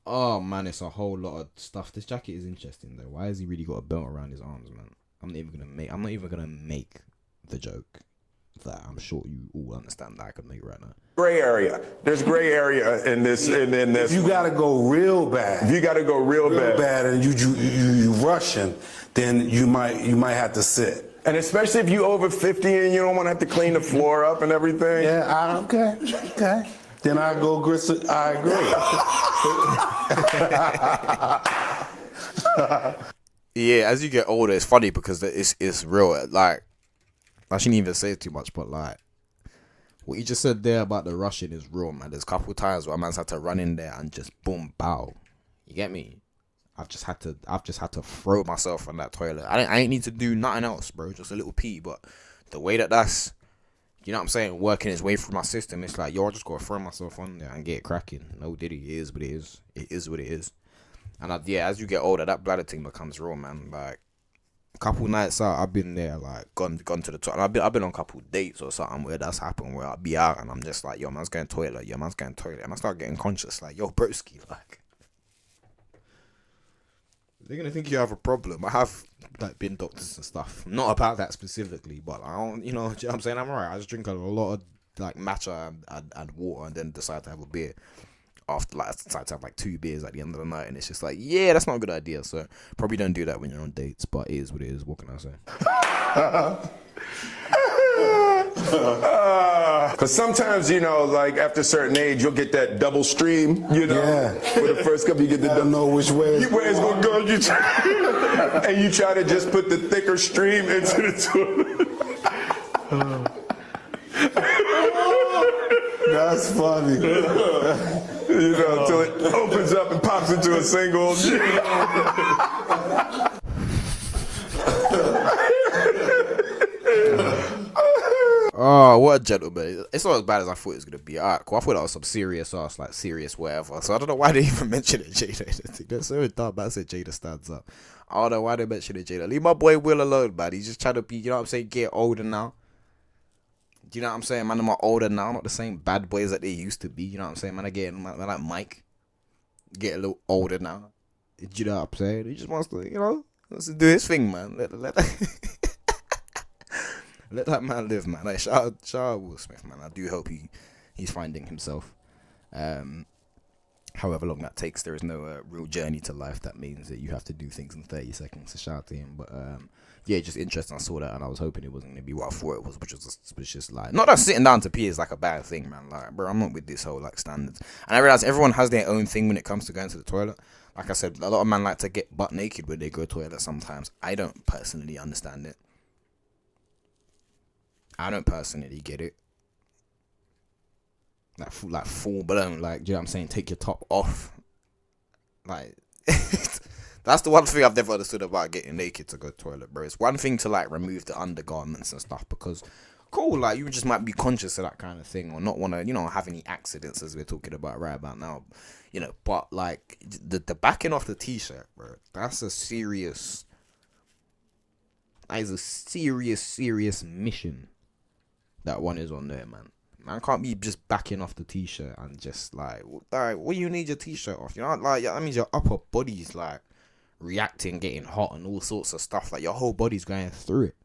Oh man, it's a whole lot of stuff. This jacket is interesting though. Why has he really got a belt around his arms, man? I'm not even gonna make the joke that I'm sure you all understand that I can make right now. Gray area. There's gray area in this. If you gotta go real bad. And you rushing, then you might have to sit. And especially if you over 50 and you don't want to have to clean the floor up and everything. Yeah, okay. Then I go gristle. I agree. Yeah, as you get older, it's funny because it's real. Like, I shouldn't even say too much, but like, what you just said there about the rushing is real, man. There's a couple times where a man's had to run in there and just boom, bow. You get me? I've just had to throw myself on that toilet. I ain't need to do nothing else, bro. Just a little pee, but the way that's you know what I'm saying, working its way through my system. It's like, yo, I just gotta throw myself on there and get it cracking. No diddy, it is what it is. It is what it is. And as you get older, that bladder thing becomes real, man. Like, a couple nights out, I've been there, like, gone to the toilet. I've been on a couple dates or something where that's happened, where I'll be out and I'm just like, yo, man's going toilet, and I start getting conscious, like, yo, broski, like, they're gonna think you have a problem. I have, like, been doctors and stuff. Not about that specifically, but I don't, you know what I'm saying? I'm alright. I just drink a lot of, like, matcha and water and then decide to have a beer. After, like, I decide to have, like, 2 beers at the end of the night, and it's just like, yeah, that's not a good idea. So, probably don't do that when you're on dates, but it is what it is. What can I say? Because sometimes, you know, like after a certain age, you'll get that double stream, you know. Yeah. For the first couple, you get the double. know which way. Where it's gonna go, and you try to just put the thicker stream into the toilet. That's funny. You know, until it opens up and pops into a single. Oh, what a gentleman. It's not as bad as I thought it was going to be. Alright, cool. I thought that was some serious ass, like serious whatever. So I don't know why they even mention it, Jada. That's so dumb. I said Jada stands up. I don't know why they mention it, Jada. Leave my boy Will alone, man. He's just trying to be, you know what I'm saying, get older now. Do you know what I'm saying? Man, I'm older now. Not the same bad boys that they used to be. You know what I'm saying? Man, man like Mike. Get a little older now. Do you know what I'm saying? He just wants to, you know, wants to do his thing, man. Let that man live, man. Like, shout out Will Smith, man. I do hope he's finding himself. However long that takes, there is no real journey to life. That means that you have to do things in 30 seconds. So shout out to him. But yeah, just interesting. I saw that and I was hoping it wasn't going to be what I thought it was, which was just like, not that sitting down to pee is like a bad thing, man. Like, bro, I'm not with this whole like standards. And I realize everyone has their own thing when it comes to going to the toilet. Like I said, a lot of men like to get butt naked when they go to the toilet sometimes. I don't personally understand it. I don't personally get it. Like full blown, like, do you know what I'm saying? Take your top off. Like, that's the one thing I've never understood about getting naked to go to the toilet, bro. It's one thing to, like, remove the undergarments and stuff because, cool, like, you just might be conscious of that kind of thing or not want to, you know, have any accidents as we're talking about right about now, you know. But, like, the backing off the t-shirt, bro, that's a serious, serious mission that one is on there, man. Man can't be just backing off the t-shirt and just like what you need your t-shirt off? You know, like that means your upper body's like reacting, getting hot, and all sorts of stuff. Like your whole body's going through it.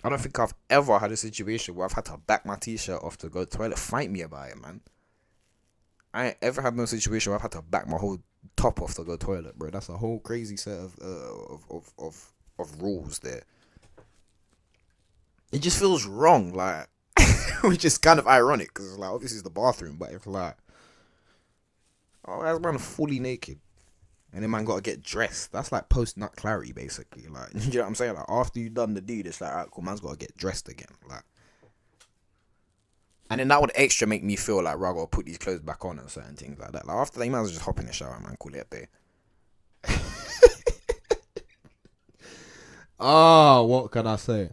I don't think I've ever had a situation where I've had to back my t-shirt off to go to the toilet. Fight me about it, man. I ain't ever had no situation where I've had to back my whole top off to go to the toilet, bro. That's a whole crazy set of rules there. It just feels wrong, like, which is kind of ironic because it's like, obviously it's the bathroom, but it's like, oh, that man fully naked, and then man got to get dressed. That's like post nut clarity, basically. Like, you know what I'm saying? Like, after you done the deed, it's like, alright, cool, man's got to get dressed again, like, and then that would extra make me feel like, right, I got to put these clothes back on and certain things like that. Like after that, you might as well just hop in the shower, man, call it a day. Oh, what can I say?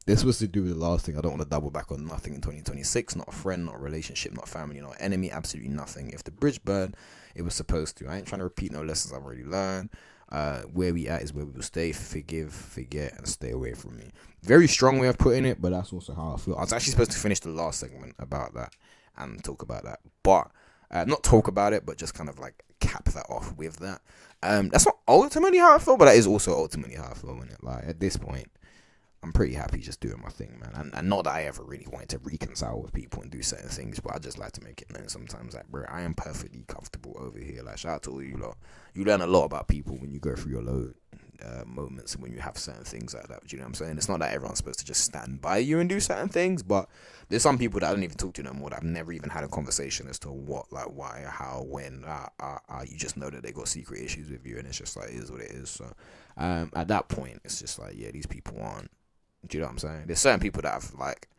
This was to do with the last thing. I don't want to double back on nothing in 2026. Not a friend, not a relationship, not family, not enemy, absolutely nothing. If the bridge burned, it was supposed to. I ain't trying to repeat no lessons I've already learned. Where we at is where we will stay. Forgive, forget, and stay away from me. Very strong way of putting it, but that's also how I feel. I was actually supposed to finish the last segment about that and talk about that, but not talk about it, but just kind of like cap that off with that. That's not ultimately how I feel, but that is also ultimately how I feel. When it, like, at this point, I'm pretty happy just doing my thing, man. And not that I ever really wanted to reconcile with people and do certain things, but I just like to make it known sometimes, like, bro, I am perfectly comfortable over here. Like, shout out to all you lot. You learn a lot about people when you go through your low moments and when you have certain things like that. Do you know what I'm saying? It's not that everyone's supposed to just stand by you and do certain things, but there's some people that I don't even talk to no more that I've never even had a conversation as to what, like, why, how, when. You just know that they got secret issues with you, and it's just like, it is what it is. So at that point, it's just like, yeah, these people aren't. Do you know what I'm saying? There's certain people that have, like,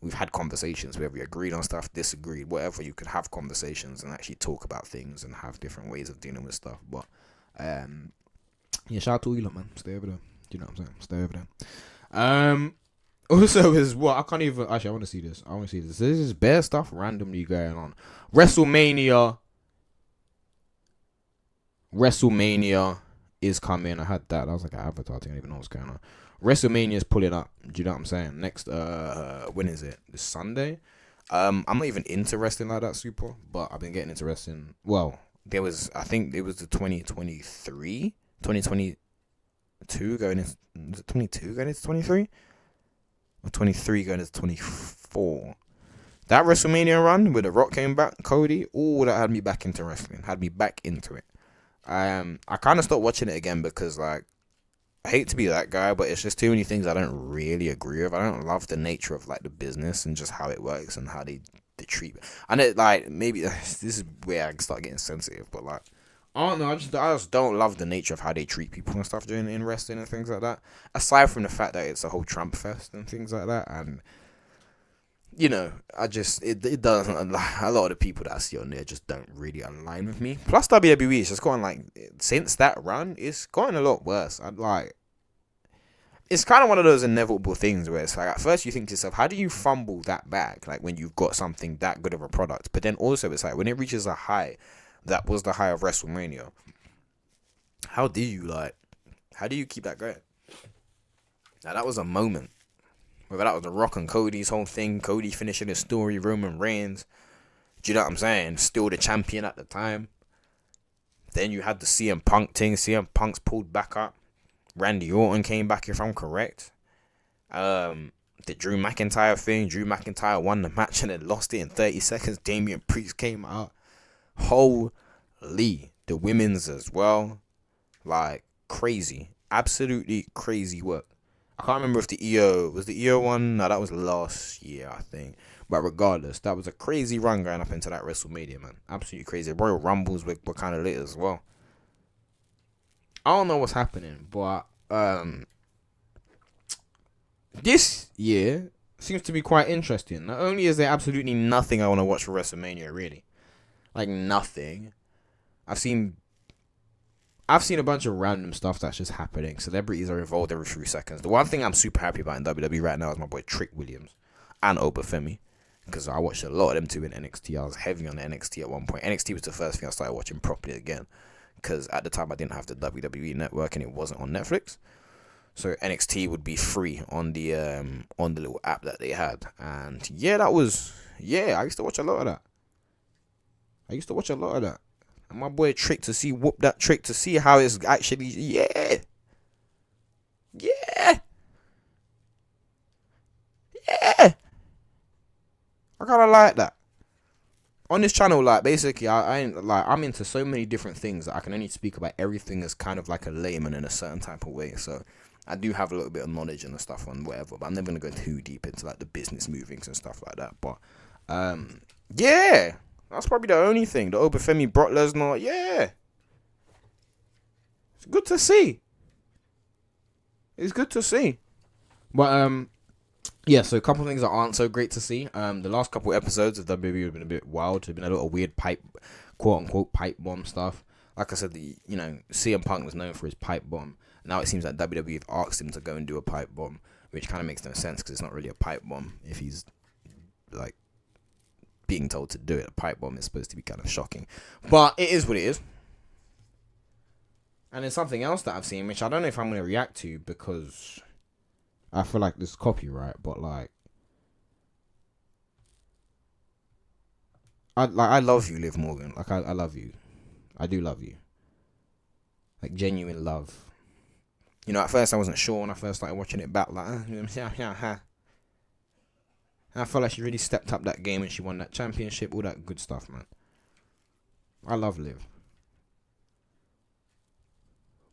we've had conversations where we agreed on stuff, disagreed, whatever. You could have conversations and actually talk about things and have different ways of dealing with stuff. But yeah, shout out to you lot, man. Stay over there. Do you know what I'm saying? Stay over there. Also, is what I can't even. Actually, I want to see this. I want to see this. This is bare stuff randomly going on. WrestleMania is coming. I had that. That was like an avatar. I don't even know what's going on. WrestleMania is pulling up. Do you know what I'm saying? Next, when is it? This Sunday. I'm not even into wrestling like that super, but I've been getting into wrestling. Well, I think it was the 2022 going into, is it 22 going into 23? Or 23 going into 24. That WrestleMania run where The Rock came back, Cody, all that had me back into wrestling. Had me back into it. I kind of stopped watching it again because, like, I hate to be that guy, but it's just too many things I don't really agree with. I don't love the nature of, like, the business and just how it works and how they treat it. I know, like, maybe this is where I can start getting sensitive, but, like, I don't know. I just don't love the nature of how they treat people and stuff during in wrestling and things like that. Aside from the fact that it's a whole Trump fest and things like that, and you know, it doesn't. A lot of the people that I see on there just don't really align with me. Plus, WWE is just going like since that run, it's gotten a lot worse. It's kind of one of those inevitable things where it's like at first you think to yourself, how do you fumble that back? Like when you've got something that good of a product, but then also it's like when it reaches a high. That was the high of WrestleMania. How do you keep that going? Now that was a moment. Whether that was The Rock and Cody's whole thing, Cody finishing his story, Roman Reigns. Do you know what I'm saying? Still the champion at the time. Then you had the CM Punk thing. CM Punk's pulled back up. Randy Orton came back, if I'm correct. The Drew McIntyre thing. Drew McIntyre won the match and then lost it in 30 seconds. Damian Priest came out. Holy, the women's as well, like crazy, absolutely crazy work. I can't remember if the EO was the EO one. No, that was last year, I think. But regardless, that was a crazy run going up into that WrestleMania, man. Absolutely crazy. Royal Rumbles were kind of lit as well. I don't know what's happening, but this year seems to be quite interesting. Not only is there absolutely nothing I want to watch for WrestleMania, really. Like nothing. I've seen a bunch of random stuff that's just happening. Celebrities are involved every few seconds. The one thing I'm super happy about in WWE right now is my boy Trick Williams and Obafemi. Because I watched a lot of them too in NXT. I was heavy on the NXT at one point. NXT was the first thing I started watching properly again. Because at the time I didn't have the WWE network and it wasn't on Netflix. So NXT would be free on the little app that they had. And yeah, I used to watch a lot of that. And my boy Trick to see whoop that Trick to see how it's actually yeah. I kinda like that. On this channel, like basically I'm into so many different things that I can only speak about everything as kind of like a layman in a certain type of way. So I do have a little bit of knowledge and stuff on whatever, but I'm never gonna go too deep into like the business movings and stuff like that. But yeah. That's probably the only thing. The Obafemi, Brock Lesnar, yeah. It's good to see. But, yeah, so a couple of things that aren't so great to see. The last couple episodes of WWE have been a bit wild. There's been a lot of weird quote-unquote pipe bomb stuff. Like I said, CM Punk was known for his pipe bomb. Now it seems like WWE have asked him to go and do a pipe bomb, which kind of makes no sense because it's not really a pipe bomb if he's, like, being told to do it. A pipe bomb is supposed to be kind of shocking, but it is what it is. And there's something else that I've seen which I don't know if I'm going to react to because I feel like this is copyright, but like I love you, Liv Morgan. Like I love you. I do love you. Like genuine love. You know, at first I wasn't sure when I first started watching it back, like I felt like she really stepped up that game and she won that championship, all that good stuff, man. I love Liv.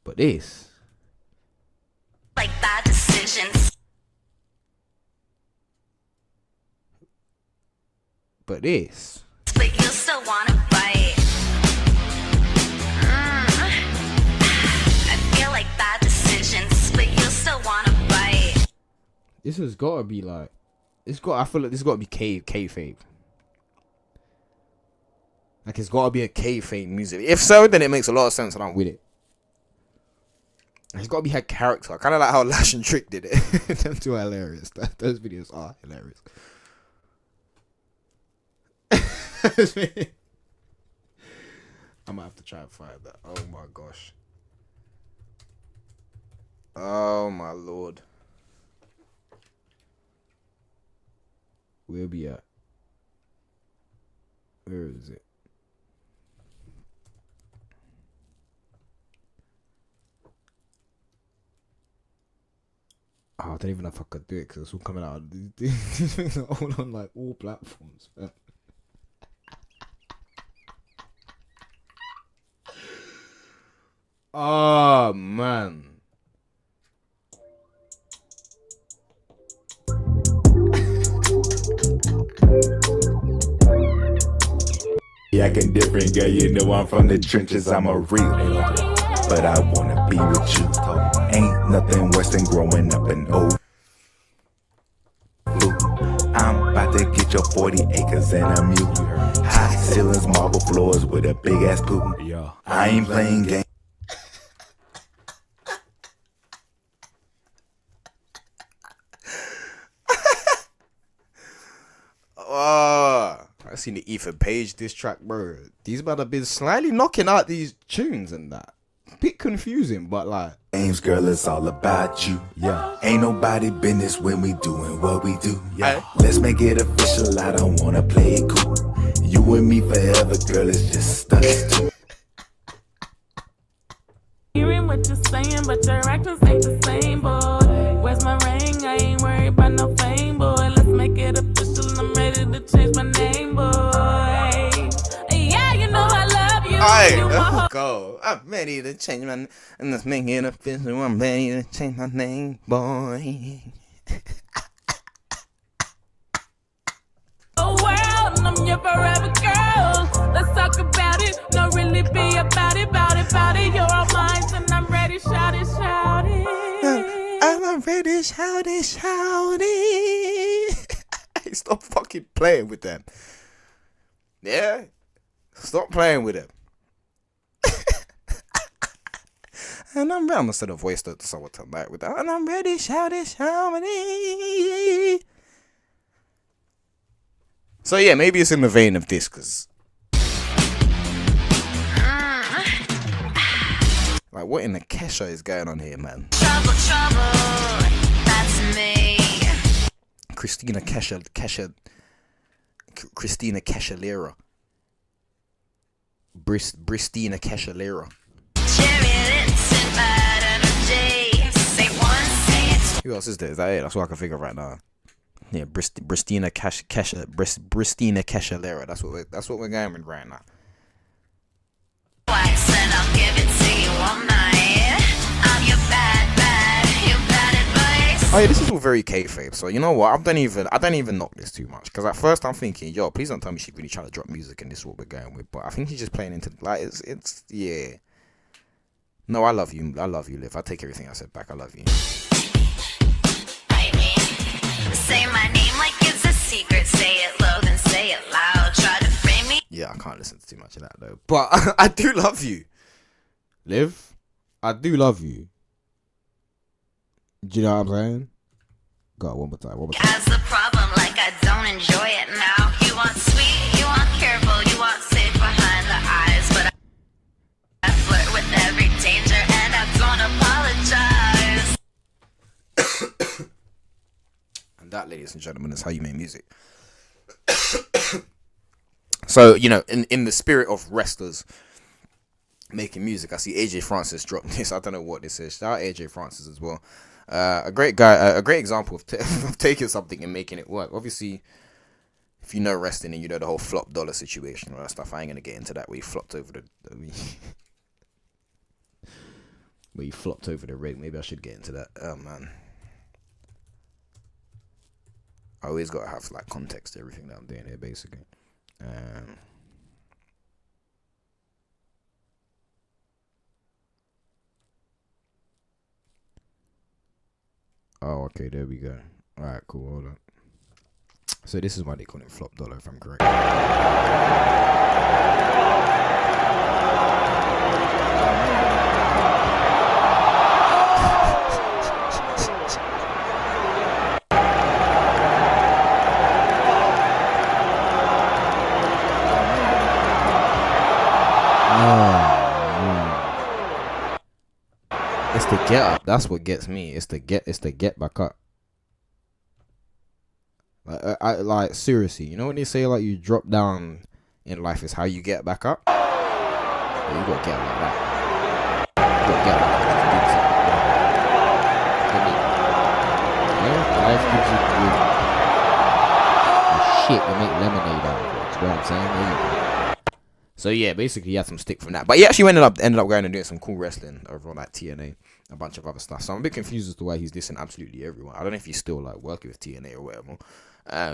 But this. Like bad decisions. But this. But you still wanna bite. I feel like bad decisions, but you still wanna bite. This has gotta be like. I feel like this has got to be kayfabe. Like it's got to be a kayfabe music. If so, then it makes a lot of sense and I'm with it. He's got to be her character. Kind of like how Lash and Trick did it. Them two are hilarious. Those videos are hilarious. I might have to try and find that. Oh my gosh. Oh my lord. Where be at? Where is it? Oh, I don't even know if I could do it because it's all coming out. These things are all on like all platforms. Oh man. Acting different, girl, you know I'm from the trenches, I'm a real nigga. But I wanna be with you. Ain't nothing worse than growing up in old. I'm about to get your 40 acres and a mule. High ceilings, marble floors with a big ass pool. I ain't playing games. I seen the Ethan Page diss track, bro. These men have been slightly knocking out these tunes and that. Bit confusing, but like. Games, girl, it's all about you. Yeah. Ain't nobody business when we doing what we do. Yeah. Let's make it official. I don't wanna play it cool. You and me forever, girl. It's just us two. Hearing what you're saying, but your actions ain't the same, boy. Where's my ring? I ain't worried about no fame, boy. Let's make it official. I'm ready to change my name, boy. Yeah, you know I love you. Let's go. I'm ready to change my name. And let's make it official. I'm ready to change my name, boy. Oh, world, and I'm your forever girl. Let's talk about it. No, really be about it, about it, about it. You're all mine, and I'm ready, shout it, shout it. I'm ready, shout it, shout it. Stop fucking playing with them. Yeah? Stop playing with them. And I'm ready. I'm gonna set a voice note to someone tonight with that. And I'm ready, shout it, shout it. So yeah, maybe it's in the vein of this, cause like what in the Kesha is going on here, man? Trouble, trouble, that's me. Christina Kesha Bristina Kesha Lira. Who else is there? Is that it? That's what I can figure right now. Yeah, Bristina Kesha Lira. That's what we're going with right now. I'll give it to you all night. I'm your bad advice. Oh yeah, this is all very kayfabe. So you know what? I don't even knock this too much because at first I'm thinking, yo, please don't tell me she's really trying to drop music and this is what we're going with. But I think she's just playing into like it's yeah. No, I love you, Liv. I take everything I said back. I love you. I mean, say my name like it's a secret. Say it low, then say it loud. Try to frame me. Yeah, I can't listen to too much of that though. But I do love you, Liv. I do love you. Do you know what I'm saying? Go on, one more time. As the problem, like I don't enjoy it now. You want sweet, you want careful, you want safe behind the eyes, but I flirt with every danger and I don't apologize. And that, ladies and gentlemen, is how you make music. So, you know, in the spirit of wrestlers making music, I see AJ Francis drop this. I don't know what this is. Shout out AJ Francis as well. A great guy, a great example of taking something and making it work. Obviously, if you know wrestling and you know the whole flop dollar situation and all that stuff, I ain't gonna get into that. Where he flopped over the ring. Maybe I should get into that. Oh man, I always gotta have like context to everything that I'm doing here, basically. Oh, okay, there we go. Alright, cool, hold on. So this is why they call him Flop Dollar, if I'm correct. It's the get up. That's what gets me. It's the get back up. Like seriously, you know when they say like you drop down in life is how you get back up. Yeah, you gotta get up like that. You gotta get up like that. Life gives you shit to make lemonade out of it. You know what I'm saying? There you go. So yeah, basically he had some stick from that. But he actually ended up going and doing some cool wrestling over on like TNA, a bunch of other stuff. So I'm a bit confused as to why he's dissing absolutely everyone. I don't know if he's still like working with TNA or whatever.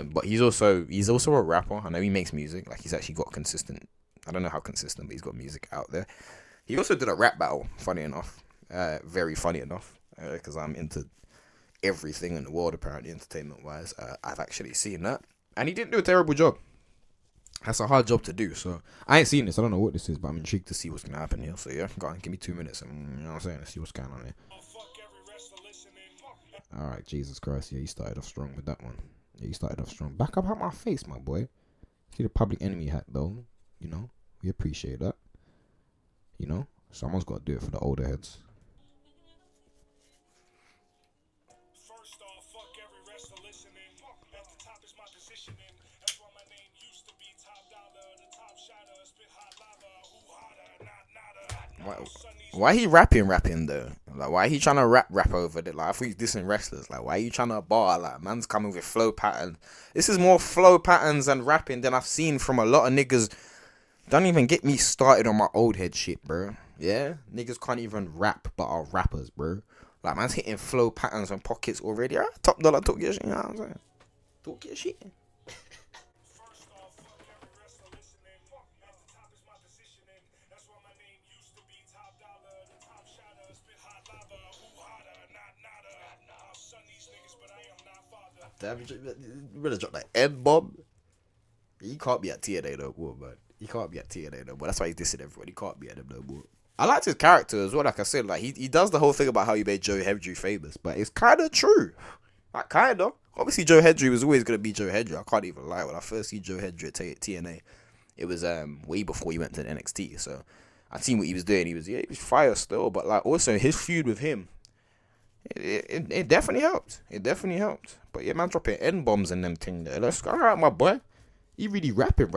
But he's also a rapper. I know he makes music. Like he's actually got consistent. I don't know how consistent, but he's got music out there. He also did a rap battle. Funny enough, very funny enough, because I'm into everything in the world apparently, entertainment wise. I've actually seen that, and he didn't do a terrible job. That's a hard job to do. So I ain't seen this. I don't know what this is, but I'm intrigued to see what's gonna happen here. So yeah, go on, give me 2 minutes, and you know what I'm saying. Let's see what's going on here. All right, Jesus Christ, yeah, you started off strong with that one. Yeah, you started off strong. Back up out my face, my boy. See the Public Enemy hat though. You know, we appreciate that. You know, someone's got to do it for the older heads. First off, fuck every wrestler listening. At the top is my positioning. That's why my name used to be top dollar, the top shotter, spit hot lava, who hotter, not nada. Why he rapping though? Like why he trying to rap over it? Like I think he's dissing wrestlers. Like why are you trying to bar? Like man's coming with flow pattern. This is more flow patterns and rapping than I've seen from a lot of niggas. Don't even get me started on my old head shit, bro. Yeah, niggas can't even rap, but are rappers, bro. Like man's hitting flow patterns and pockets already. Right? Top dollar, talk your shit. You know what I'm saying? Talk your shit. Damn, you better drop that N-bomb. He can't be at TNA no more, man. He can't be at TNA no more. That's why he's dissing everyone. He can't be at them no more. I liked his character as well. Like I said, like he does the whole thing about how he made Joe Hendry famous, but it's kind of true. Like kind of. Obviously, Joe Hendry was always gonna be Joe Hendry. I can't even lie. When I first see Joe Hendry at TNA, it was way before he went to NXT. So I seen what he was doing. He was fire still, but like also his feud with him. It definitely helped. It definitely helped. But yeah, man, dropping N-bombs and them thing there. Let's go. All right, my boy. He really rapping.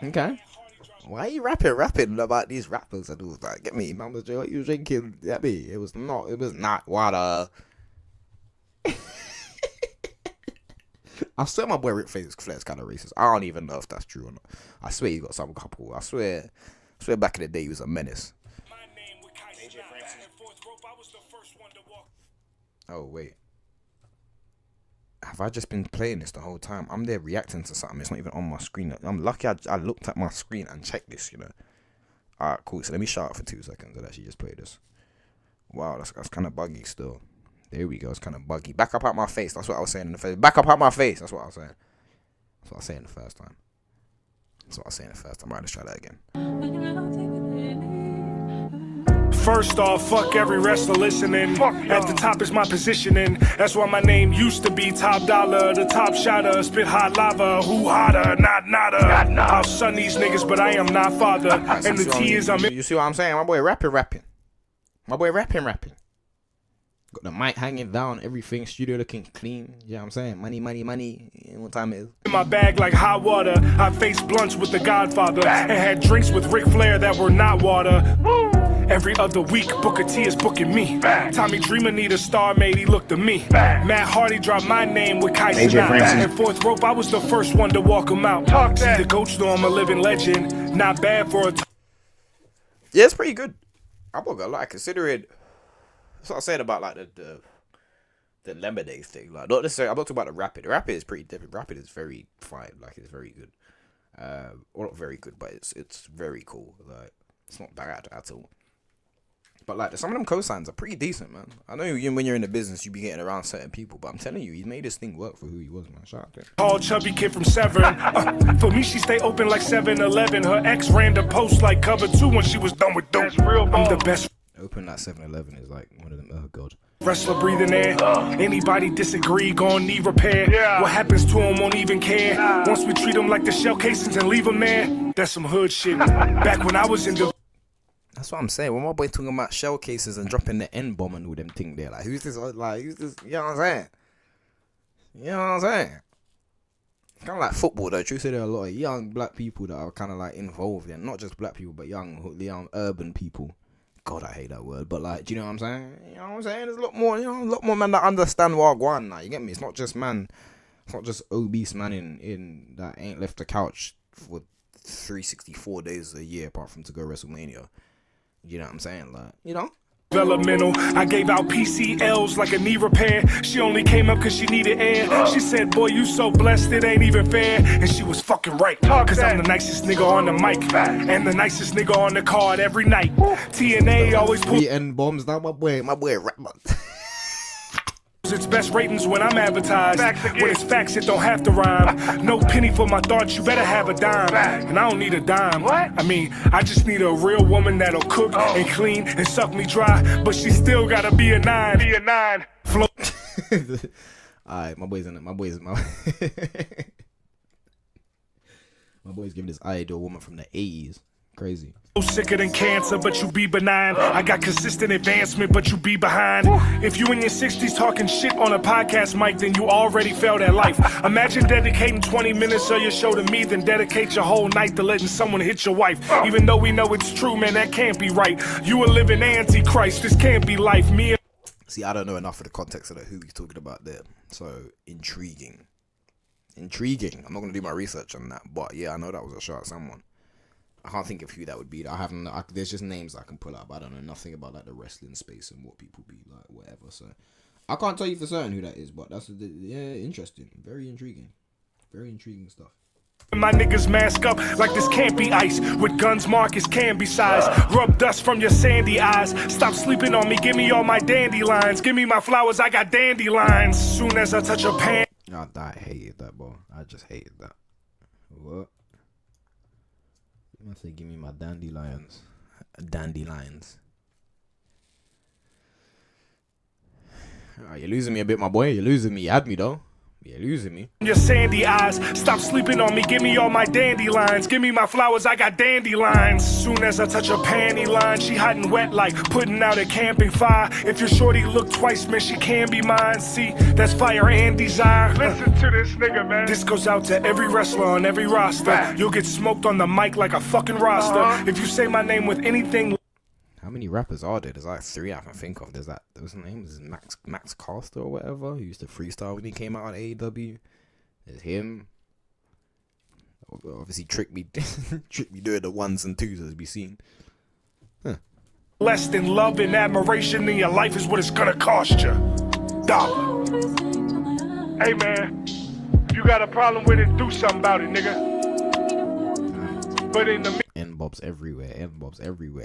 Okay. Why are you rapping about these rappers and all that? Get me, Mama Joe, what you drinking? Get me. It was not water. I swear my boy Ric Flair's kind of racist. I don't even know if that's true or not. I swear he got some couple. I swear back in the day he was a menace. Oh, wait. Have I just been playing this the whole time? I'm there reacting to something. It's not even on my screen. I'm lucky I looked at my screen and checked this, you know. Alright, cool. So let me shut up for 2 seconds and actually just play this. Wow, that's kind of buggy still. There we go. It's kind of buggy. Back up out my face. That's what I was saying in the first. Back up out my face. That's what I was saying. That's what I was saying the first time. Alright, let's try that again. First off, fuck every wrestler listening. At the top is my positioning. That's why my name used to be top dollar, the top shotter, spit hot lava, who hotter, not nada. I'll son these niggas, but I am not father. And the T is I'm in. You see what I'm saying? My boy rapping. My boy rapping. Got the mic hanging down, everything, studio looking clean. You know what I'm saying? Money. You know what time it is? In my bag like hot water. I faced blunts with the Godfather and had drinks with Ric Flair that were not water. Every other week, Booker T is booking me. Tommy Dreamer need a star made, he looked at me. Matt Hardy dropped my name with Kyson out. And fourth rope, I was the first one to walk him out. See the coach, though I'm a living legend. Not bad for a... Yeah, it's pretty good. I'm not gonna lie, considering... That's what I said about like the lemonade thing. Like not necessarily. I'm not talking about the rapid. The rapid is pretty different. Rapid is very fine. Like it's very good. Well, not very good, but it's very cool. Like it's not bad at all. But like some of them cosigns are pretty decent, man. I know when you're in the business, you be getting around certain people, but I'm telling you, he made this thing work for who he was, man. Shout out to him. Tall, chubby kid from Severn. For me, she stay open like 7-Eleven. Her ex ran the post like cover 2 when she was done with dope. I'm the best. Open that 7-Eleven is like one of them. Oh god. Wrestler breathing air. Anybody disagree, gon' need repair. What happens to him won't even care. Once we treat him like the shell casings and leave him there, that's some hood shit. Back when I was in the... That's what I'm saying. When my boy talking about shell cases and dropping the N-bomb and all them thing there, like who's this? Like who's this? You know what I'm saying? You know what I'm saying? Kind of like football though. True, say there are a lot of young black people that are kind of like involved in, not just black people, but young urban people. God, I hate that word, but like, do you know what I'm saying? You know what I'm saying? There's a lot more, a lot more men that understand what I want. Like, you get me? It's not just obese man in that ain't left the couch for 364 days a year apart from to go WrestleMania. You know what I'm saying? Like, you know? Developmental. I gave out PCLs like a knee repair. She only came up cause she needed air. She said, boy, you so blessed, it ain't even fair. And she was fucking right. Cause I'm the nicest nigga on the mic. And the nicest nigga on the card every night. TNA always pull N-bombs. Now my boy rap. its best ratings when I'm advertised. When it's facts, it don't have to rhyme. No penny for my thoughts, you better have a dime. And I don't need a dime. I mean, I just need a real woman that'll cook and clean and suck me dry. But she still gotta be a 9. Be a 9. Alright, my boy's in it. My boy's giving this eye to a woman from the 80s. Crazy. Sicker than cancer, but you be benign. I got consistent advancement, but you be behind. If you in your 60s talking shit on a podcast mic, then you already failed at life. Imagine dedicating 20 minutes of your show to me, then dedicate your whole night to letting someone hit your wife. Even though we know it's true, man, that can't be right. You a living antichrist, this can't be life. Me and... See, I don't know enough of the context of who he's talking about there. So, intriguing. I'm not going to do my research on that, but yeah, I know that was a shot at someone. I can't think of who that would be. There's just names I can pull up. I don't know nothing about like the wrestling space and what people be like, whatever. So I can't tell you for certain who that is, but that's interesting, very intriguing stuff. My niggas mask up like this can't be ice. With guns Marcus can be size. Rub dust from your sandy eyes. Stop sleeping on me, give me all my dandelions. Give me my flowers, I got dandelions. Soon as I touch a pan. I hated that, bro. I just hated that. What? I say, give me my dandelions. You're losing me a bit, my boy. You're losing me. You had me, though. You're losing me. Your sandy eyes. Stop sleeping on me. Give me all my dandelions. Give me my flowers. I got dandelions. Soon as I touch a panty line, she hot and wet like putting out a camping fire. If your shorty look twice, man, she can be mine. See, that's fire and desire. Listen to this nigga, man. This goes out to every wrestler on every roster. You'll get smoked on the mic like a fucking roster. If you say my name with anything. How many rappers are there? There's like 3 I can think of. There's his name is Max Caster or whatever, who used to freestyle when he came out on AEW. There's him. Obviously tricked me doing the 1s and 2s as we seen. Less than love and admiration in your life is what it's gonna cost you. Dollar. Hey man, if you got a problem with it, do something about it, nigga. But in the N-bobs everywhere.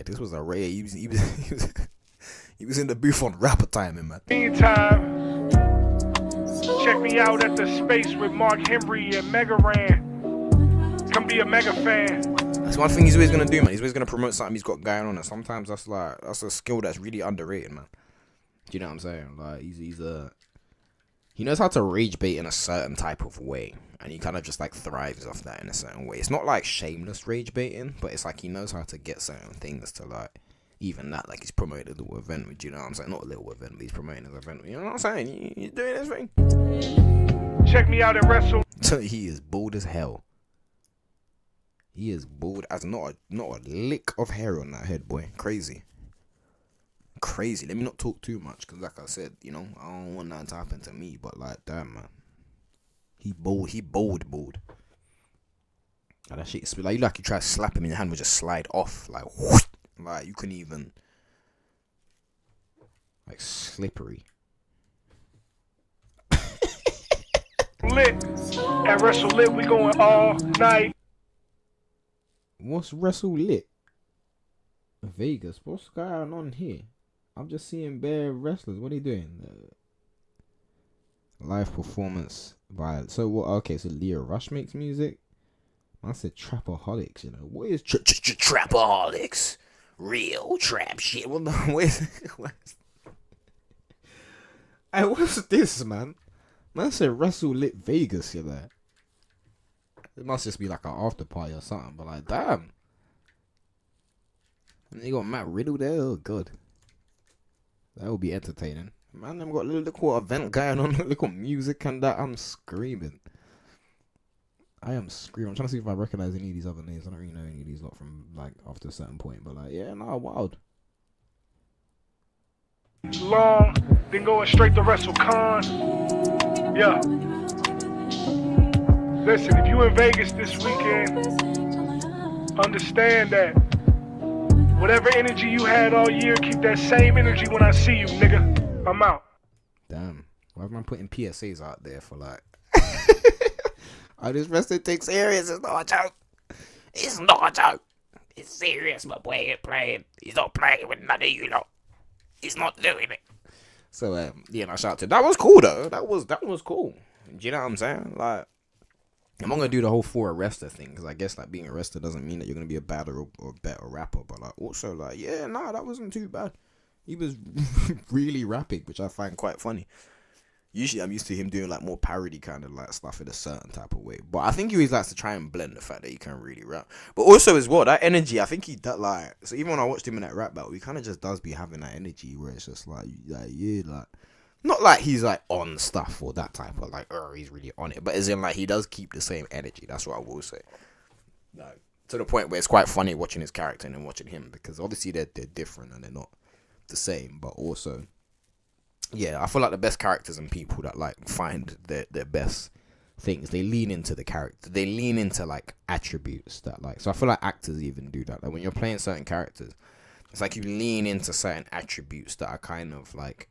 This was a rare. He was in the booth on rapper timing, man. Meantime, check me out at the space with Mark Henry and Mega Ran. Come be a Mega fan. That's one thing he's always gonna do, man. He's always gonna promote something he's got going on, and sometimes that's a skill that's really underrated, man. Do you know what I'm saying? Like he knows how to rage bait in a certain type of way, and he kind of just like thrives off that in a certain way. It's not like shameless rage baiting, but it's like he knows how to get certain things to like even that. Like he's promoted a little event, do you know what I'm saying? Not a little event, but he's promoting his event. You know what I'm saying? He's doing his thing. Check me out at Wrestle. He is bald as hell. He is bald as not a lick of hair on that head, boy. Crazy. Let me not talk too much, because like I said, you know, I don't want that to happen to me, but like, damn, man. He bold. And that shit, like you try to slap him and your hand would just slide off, like, whoosh, like you couldn't even, like, slippery. Lit. At Wrestle Lit, we going all night. What's Wrestle Lit? Vegas. What's going on here? I'm just seeing bare wrestlers. What are you doing? Live performance by so what? Okay, so Leo Rush makes music. I said Trapaholics. You know what is Trapaholics? Real trap shit. What the? Hey, what's this, man? Man said Wrestle Lit Vegas. You know. It must just be like an after party or something. But like, damn. And you got Matt Riddle there. Oh god, that would be entertaining. Man, I've got a little event going on, little music and that. I'm screaming. I am screaming. I'm trying to see if I recognize any of these other names. I don't really know any of these lot from like after a certain point, but like, yeah, no, wild. Long, then going straight to WrestleCon. Yeah. Listen, if you in Vegas this weekend, understand that whatever energy you had all year, keep that same energy when I see you, nigga. I'm out. Damn. Why am I putting PSAs out there for like oh, this wrestling takes serious, it's not a joke. It's not a joke. It's serious, my boy ain't playing. He's not playing with none of you lot. He's not doing it. So yeah, no, shout out to that was cool though. That was cool. Do you know what I'm saying? Like, I'm not gonna do the whole for a wrestler thing because I guess like being a wrestler doesn't mean that you're gonna be a better or better rapper. But like also like yeah, nah, that wasn't too bad. He was really rapping, which I find quite funny. Usually I'm used to him doing like more parody kind of like stuff in a certain type of way. But I think he always likes to try and blend the fact that he can really rap. But also as well, that energy, I think he does like, so even when I watched him in that rap battle, he kind of just does be having that energy where it's just like yeah, like, not like he's like on stuff or that type of like, oh, he's really on it. But as in like, he does keep the same energy. That's what I will say. Like, to the point where it's quite funny watching his character and then watching him because obviously they're different and they're not the same, but also yeah, I feel like the best characters and people that like find their best things, they lean into the character, they lean into like attributes that like, so I feel like actors even do that. Like when you're playing certain characters, it's like you lean into certain attributes that are kind of like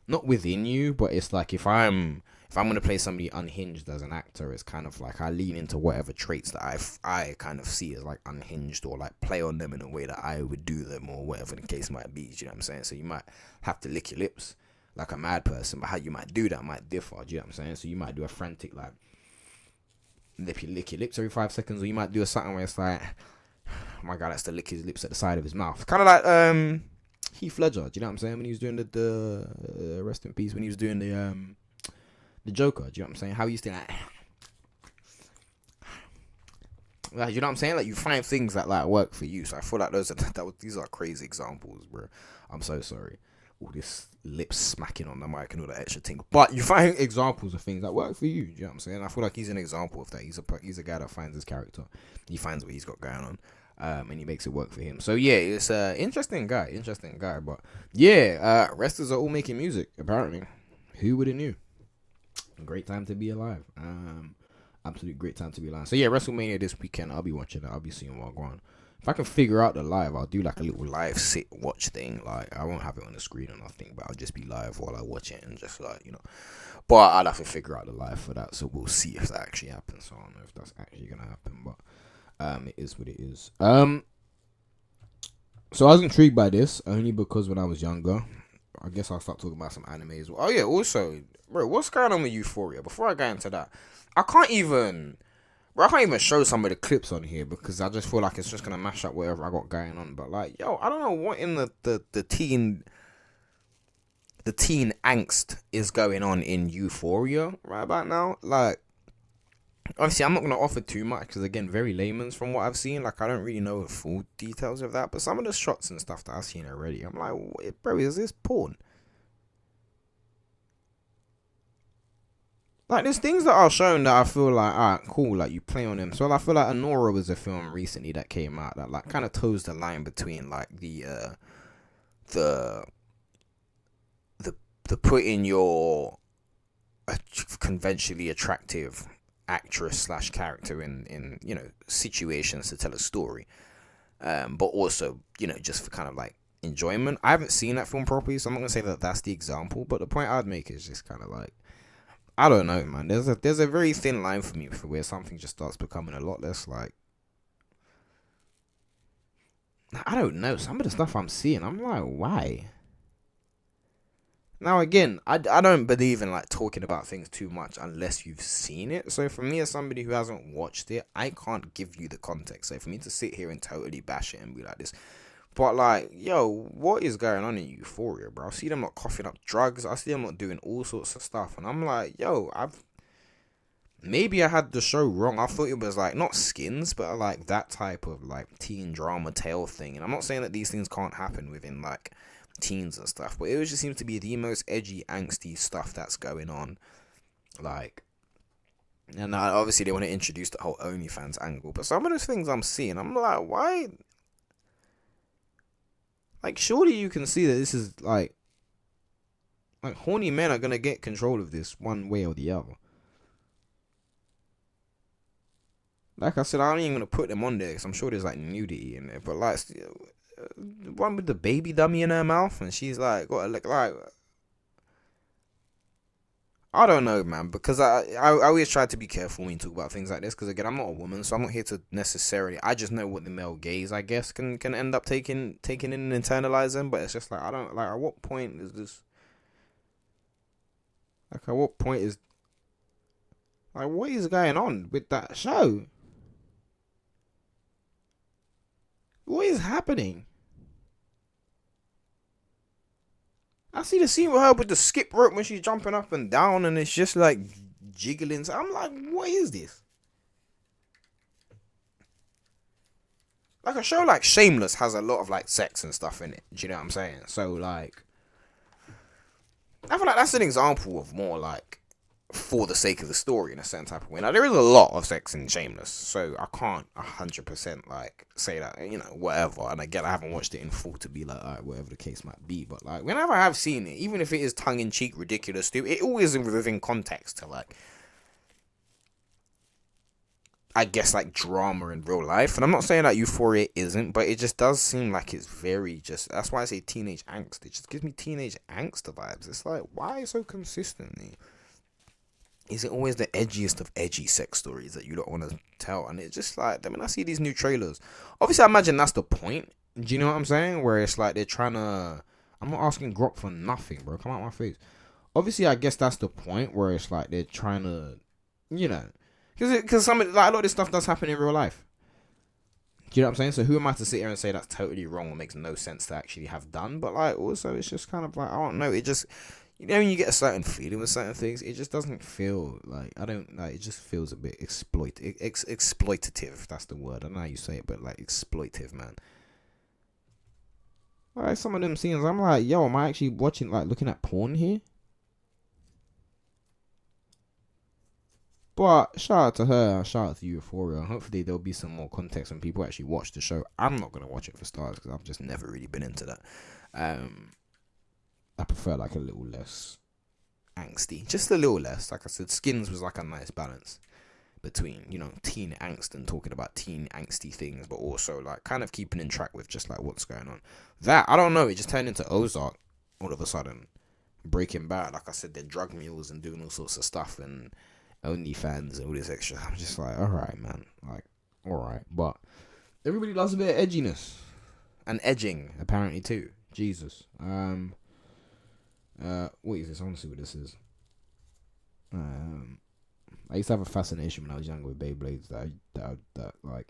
not within you, but it's like if I'm gonna play somebody unhinged as an actor, it's kind of like I lean into whatever traits that I kind of see as like unhinged or like play on them in a way that I would do them or whatever the case might be. Do you know what I'm saying? So you might have to lick your lips like a mad person, but how you might do that might differ. Do you know what I'm saying? So you might do a frantic like lick your lips every 5 seconds, or you might do a something where it's like, oh my god, that's to lick his lips at the side of his mouth. Kind of like Heath Ledger. Do you know what I'm saying? When he was doing the rest in peace, when he was doing the Joker, do you know what I'm saying? How he used to like, you know what I'm saying? Like you find things that like work for you. So I feel like these are crazy examples, bro. I'm so sorry. All this lips smacking on the mic and all that extra thing. But you find examples of things that work for you. Do you know what I'm saying? I feel like he's an example of that. He's a guy that finds his character. He finds what he's got going on. And he makes it work for him. So yeah, it's an interesting guy. But yeah, wrestlers are all making music, apparently. Who would have knew? Great time to be alive. Absolute great time to be alive. So yeah, WrestleMania this weekend. I'll be watching it. I'll be seeing what going on. If I can figure out the live, I'll do like a little live sit watch thing. Like I won't have it on the screen or nothing, but I'll just be live while I watch it and just like, you know. But I'll have to figure out the live for that. So we'll see if that actually happens. So I don't know if that's actually gonna happen, but it is what it is. So I was intrigued by this only because when I was younger, I guess I'll start talking about some anime as well. Oh yeah, also, bro, what's going on with Euphoria? Before I get into that, I can't even show some of the clips on here because I just feel like it's just gonna mash up whatever I got going on. But like, yo, I don't know what in the teen angst is going on in Euphoria right about now. Like, obviously, I'm not gonna offer too much because again, very layman's from what I've seen. Like, I don't really know the full details of that, but some of the shots and stuff that I've seen already, I'm like, bro, is this porn? Like, there's things that are shown that I feel like, alright, cool, like, you play on them. So, I feel like Anora was a film recently that came out that, like, kind of toes the line between, like, the putting your conventionally attractive actress / character in, you know, situations to tell a story. But also, you know, just for kind of, like, enjoyment. I haven't seen that film properly, so I'm not going to say that that's the example. But the point I'd make is just kind of, like, I don't know, man. There's a very thin line for me for where something just starts becoming a lot less like I don't know. Some of the stuff I'm seeing, I'm like, why? Now again, I don't believe in like talking about things too much unless you've seen it. So for me as somebody who hasn't watched it, I can't give you the context. So for me to sit here and totally bash it and be like this, but like, yo, what is going on in Euphoria, bro? I see them not coughing up drugs. I see them not doing all sorts of stuff, and I'm like, yo, maybe I had the show wrong. I thought it was like not Skins, but like that type of like teen drama tale thing. And I'm not saying that these things can't happen within like teens and stuff, but it just seems to be the most edgy, angsty stuff that's going on. Like, and obviously they want to introduce the whole OnlyFans angle, but some of those things I'm seeing, I'm like, why? Like, surely you can see that this is like horny men are gonna get control of this one way or the other. Like I said, I ain't even gonna put them on there because I'm sure there's like nudity in there. But like, one with the baby dummy in her mouth, and she's like, got to look like. I don't know, man, because I always try to be careful when you talk about things like this. Because again, I'm not a woman, so I'm not here to necessarily. I just know what the male gaze, I guess, can end up taking in and internalizing. But it's just like I don't like. At what point is this? Like, at what point is? Like, what is going on with that show? What is happening? I see the scene with her with the skip rope when she's jumping up and down and it's just like jiggling. So I'm like, what is this? Like a show like Shameless has a lot of like sex and stuff in it. Do you know what I'm saying? So like, I feel like that's an example of more like for the sake of the story in a certain type of way. Now there is a lot of sex in Shameless, so I can't 100% like say that, you know, whatever. And again, I haven't watched it in full to be like, alright, whatever the case might be. But like, whenever I have seen it, even if it is tongue in cheek, ridiculous, stupid, it always is within context to like, I guess like drama in real life. And I'm not saying that Euphoria isn't, but it just does seem like it's very just. That's why I say teenage angst. It just gives me teenage angst vibes. It's like, why so consistently? Is it always the edgiest of edgy sex stories that you don't want to tell? And it's just like, I mean, I see these new trailers. Obviously, I imagine that's the point. Do you know what I'm saying? Where it's like they're trying to... I'm not asking Grok for nothing, bro. Come out my face. Obviously, I guess that's the point where it's like they're trying to... You know. Because some like, a lot of this stuff does happen in real life. Do you know what I'm saying? So who am I to sit here and say that's totally wrong or makes no sense to actually have done? But like, also, it's just kind of like, I don't know. It just... You know, when you get a certain feeling with certain things, it just doesn't feel like, I don't like, it just feels a bit exploitative. That's the word. I don't know how you say it, but like exploitive, man. Like some of them scenes, I'm like, yo, am I actually watching, like looking at porn here? But shout out to her, shout out to Euphoria. Hopefully there'll be some more context when people actually watch the show. I'm not going to watch it for stars because I've just never really been into that. I prefer like a little less angsty, just a little less. Like I said, Skins was like a nice balance between, you know, teen angst and talking about teen angsty things, but also like kind of keeping in track with just like what's going on. That, I don't know, it just turned into Ozark all of a sudden. Breaking Bad, like I said, they're drug mules and doing all sorts of stuff and OnlyFans and all this extra. I'm just like, alright, man. Like, alright. But everybody loves a bit of edginess. And edging, apparently, too. Jesus. What is this? I want to see what this is. I used to have a fascination when I was younger with Beyblades that like,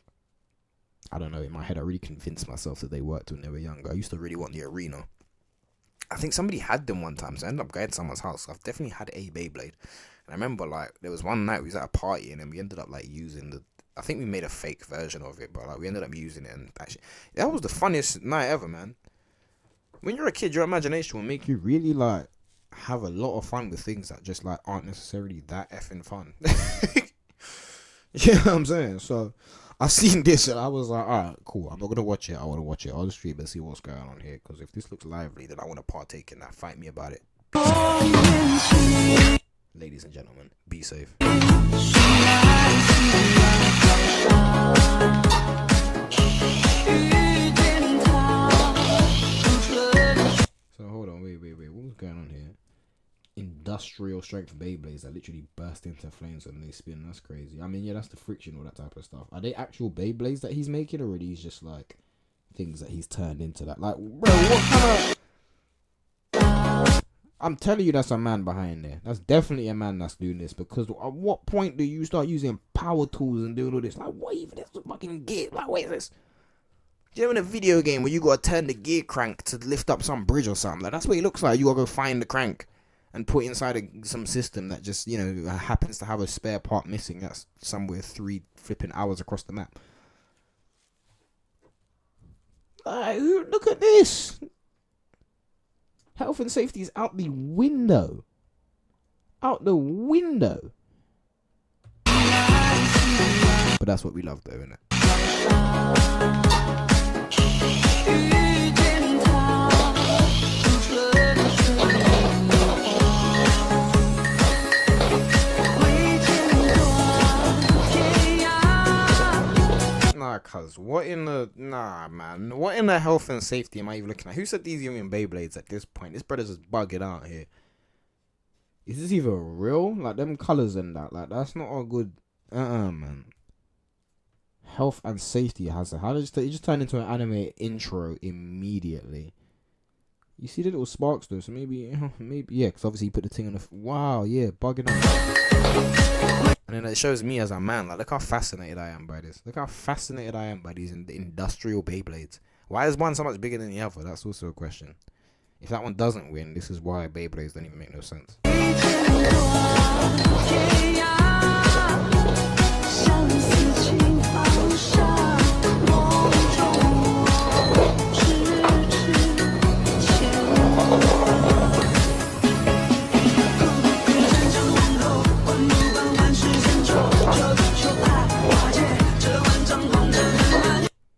I don't know, in my head I really convinced myself that they worked when they were younger. I used to really want the arena. I think somebody had them one time, so I ended up going to someone's house. I've definitely had a Beyblade. And I remember like there was one night we was at a party and then we ended up like using the, I think we made a fake version of it, but like we ended up using it, and actually that was the funniest night ever, man. When you're a kid, your imagination will make you really like have a lot of fun with things that just like aren't necessarily that effing fun. You know what I'm saying? So I seen this and I was like, alright, cool. I'm not gonna watch it. I want to watch it on the stream and see what's going on here. Because if this looks lively, then I want to partake in that. Fight me about it. Ladies and gentlemen, be safe. So hold on, wait. What was going on here? Industrial strength Beyblades that literally burst into flames when they spin. That's crazy. I mean, yeah, that's the friction, all that type of stuff. Are they actual Beyblades that he's making, or are these just like things that he's turned into. That, like, bro, what kind of... I'm telling you, that's a man behind there. That's definitely a man that's doing this. Because at what point do you start using power tools and doing all this? Like, what even is the fucking gear? Like, what is this? Do you know in a video game where you gotta turn the gear crank to lift up some bridge or something? Like, that's what it looks like. You gotta go find the crank and put inside some system that just, you know, happens to have a spare part missing. That's somewhere 3 flipping hours across the map. Look at this. Health and safety is out the window. Out the window. But that's what we love, though, isn't it? Nah, cuz, what in the... Nah, man. What in the health and safety am I even looking at? Who said these are even Beyblades at this point? This brother's just bugging out here. Is this even real? Like, them colors and that. Like, that's not a good... man. Health and safety has a... How did it just turn into an anime intro immediately? You see the little sparks, though, so maybe... yeah, because obviously he put the thing on the... Wow, yeah, bugging out. And then it shows me as a man, like, look how fascinated I am by this. Look how fascinated I am by these industrial Beyblades. Why is one so much bigger than the other? That's also a question. If that one doesn't win, this is why Beyblades don't even make no sense.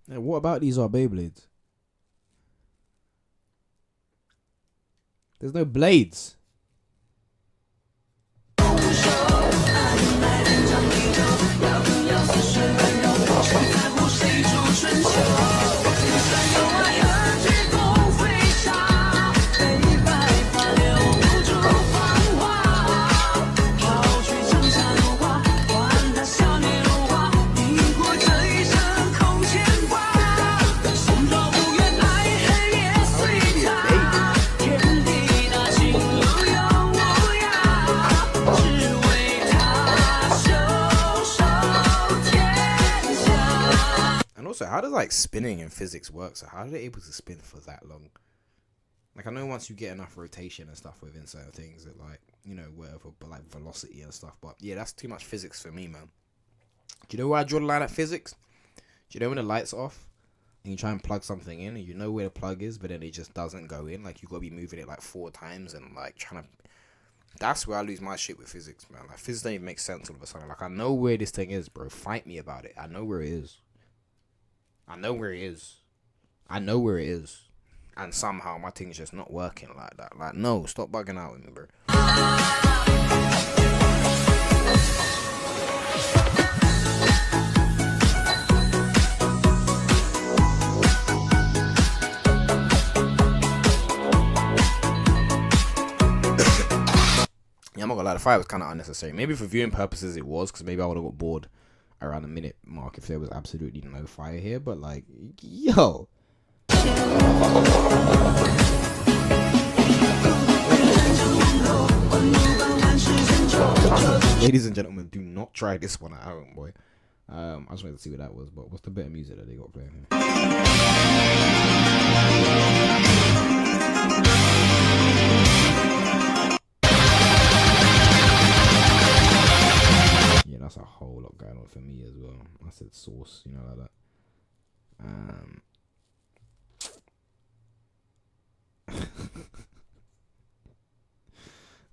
What about these are Beyblades? There's no blades. Also, how does like spinning in physics work? So how are they able to spin for that long? Like, I know once you get enough rotation and stuff within certain things, that, like, you know, whatever, but like velocity and stuff. But yeah, that's too much physics for me, man. Do you know where I draw the line at physics? Do you know when the light's off and you try and plug something in and you know where the plug is, but then it just doesn't go in? Like, you gotta be moving it like 4 times and like trying to... That's where I lose my shit with physics, man. Like, physics don't even make sense all of a sudden. Like, I know where this thing is, bro. Fight me about it. I know where it is. I know where it is. I know where it is. And somehow my thing's just not working like that. Like, no, stop bugging out with me, bro. Yeah, I'm not gonna lie, the fight was kind of unnecessary. Maybe for viewing purposes it was, because maybe I would have got bored around the minute mark if there was absolutely no fire here. But like, yo, ladies and gentlemen, do not try this one at home, boy. I just wanted to see what that was. But what's the bit of music that they got playing here? Yeah, that's a whole lot going on for me as well. I said sauce, you know, like that.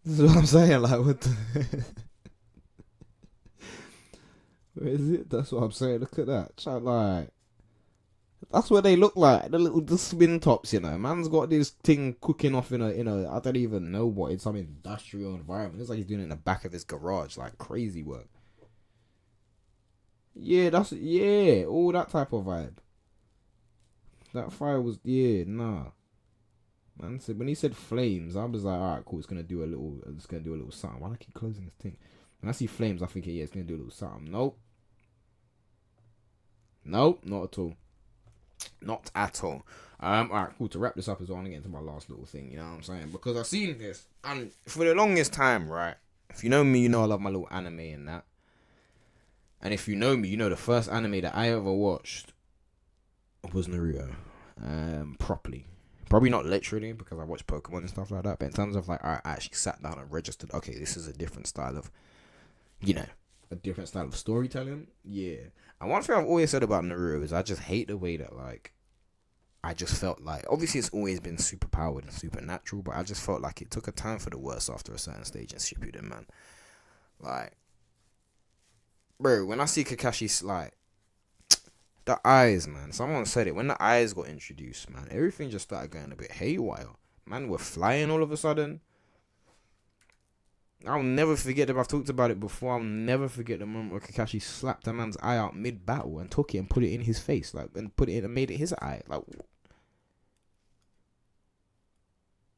This is what I'm saying, like, what the... Where is it? That's what I'm saying. Look at that. Chat, like, that's what they look like. The spin tops, you know. Man's got this thing cooking off in a I don't even know what, in some industrial environment. It's like he's doing it in the back of his garage, like crazy work. Yeah, all that type of vibe. That fire was, nah. Man said, when he said flames, I was like, alright, cool, it's gonna do a little something. Why do I keep closing this thing? When I see flames, I think, yeah, it's gonna do a little something. Nope, not at all. Not at all. Alright, cool. To wrap this up as well, I'm gonna get into my last little thing, you know what I'm saying? Because I've seen this, and for the longest time, right? If you know me, you know I love my little anime and that. And if you know me, you know the first anime that I ever watched was Naruto. Properly. Probably not literally, because I watched Pokemon and stuff like that, but in terms of like, I actually sat down and registered, okay, this is a different style of, you know, a different style of storytelling. Yeah. And one thing I've always said about Naruto is I just hate the way that, like, I just felt like, obviously it's always been super powered and supernatural, but I just felt like it took a time for the worse after a certain stage in Shippuden, man. Like, bro, when I see Kakashi's, like, the eyes, man. Someone said it. When the eyes got introduced, man, everything just started going a bit haywire. Man, we're flying all of a sudden. I'll never forget it. I've talked about it before. I'll never forget the moment where Kakashi slapped a man's eye out mid-battle and took it and put it in his face. Like, and put it in and made it his eye. Like,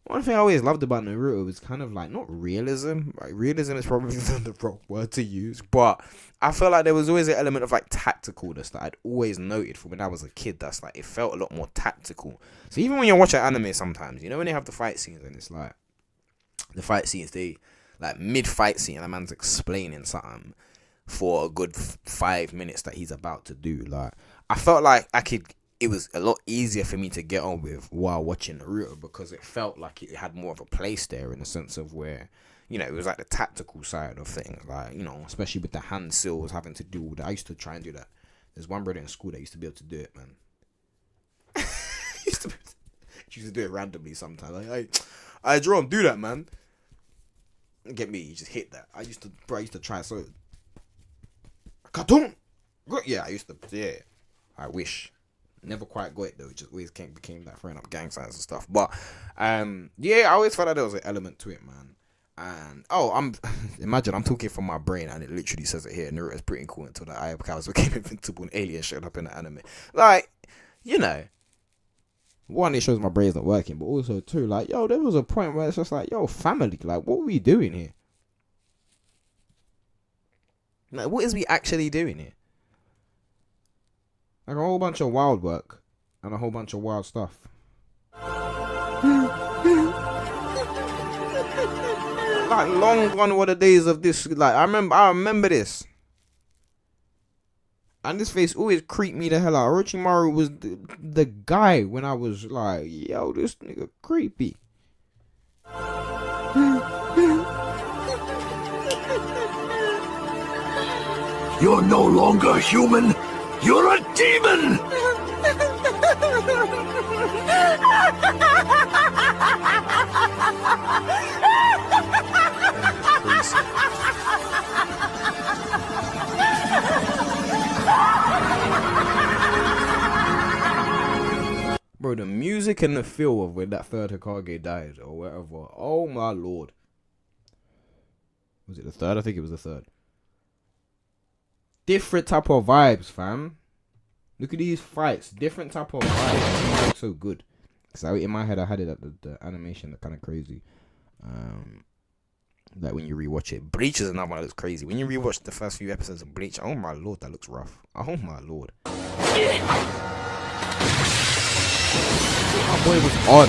one thing I always loved about Naruto was kind of like, not realism. Like, realism is probably the wrong word to use, but I felt like there was always an element of like tacticalness that I'd always noted from when I was a kid. That's like, it felt a lot more tactical. So even when you're watching anime sometimes, you know, when they have the fight scenes and it's like, the fight scenes, they, like mid-fight scene, and a man's explaining something for a good 5 minutes that he's about to do. Like, I felt like it was a lot easier for me to get on with while watching Naruto, because it felt like it had more of a place there in the sense of where, you know, it was like the tactical side of things, like, you know, especially with the hand seals having to do all that. I used to try and do that. There's one brother in school that used to be able to do it, man. used to do it randomly sometimes. Like, I Jerome, do that, man. Get me, you just hit that. I used to try so. Cartoon. Yeah, I wish. Never quite got it though. It just always became that throwing up gang signs and stuff. But yeah, I always felt like there was an element to it, man. And imagine I'm talking from my brain and it literally says it here. Naruto's pretty cool until the eye of cows became invincible and aliens showed up in the anime. Like, you know, one, it shows my brain's not working, but also two, like, yo, there was a point where it's just like, yo, family, like, what are we doing here? Like, what is we actually doing here? Like, a whole bunch of wild work and a whole bunch of wild stuff. Like, long gone were the days of this. Like, I remember this. And this face always creeped me the hell out. Orochimaru was the guy when I was like, yo, this nigga creepy. You're no longer human. You're a demon. Bro, the music and the feel of when that third Hokage died or whatever. Oh my lord. Was it the third? I think it was the third. Different type of vibes, fam. Look at these fights. Different type of vibes. So good. So in my head, I had it at the animation that kind of crazy. Like when you rewatch it. Bleach is another one that looks crazy. When you rewatch the first few episodes of Bleach, oh my lord, that looks rough. Oh my lord. My boy was on.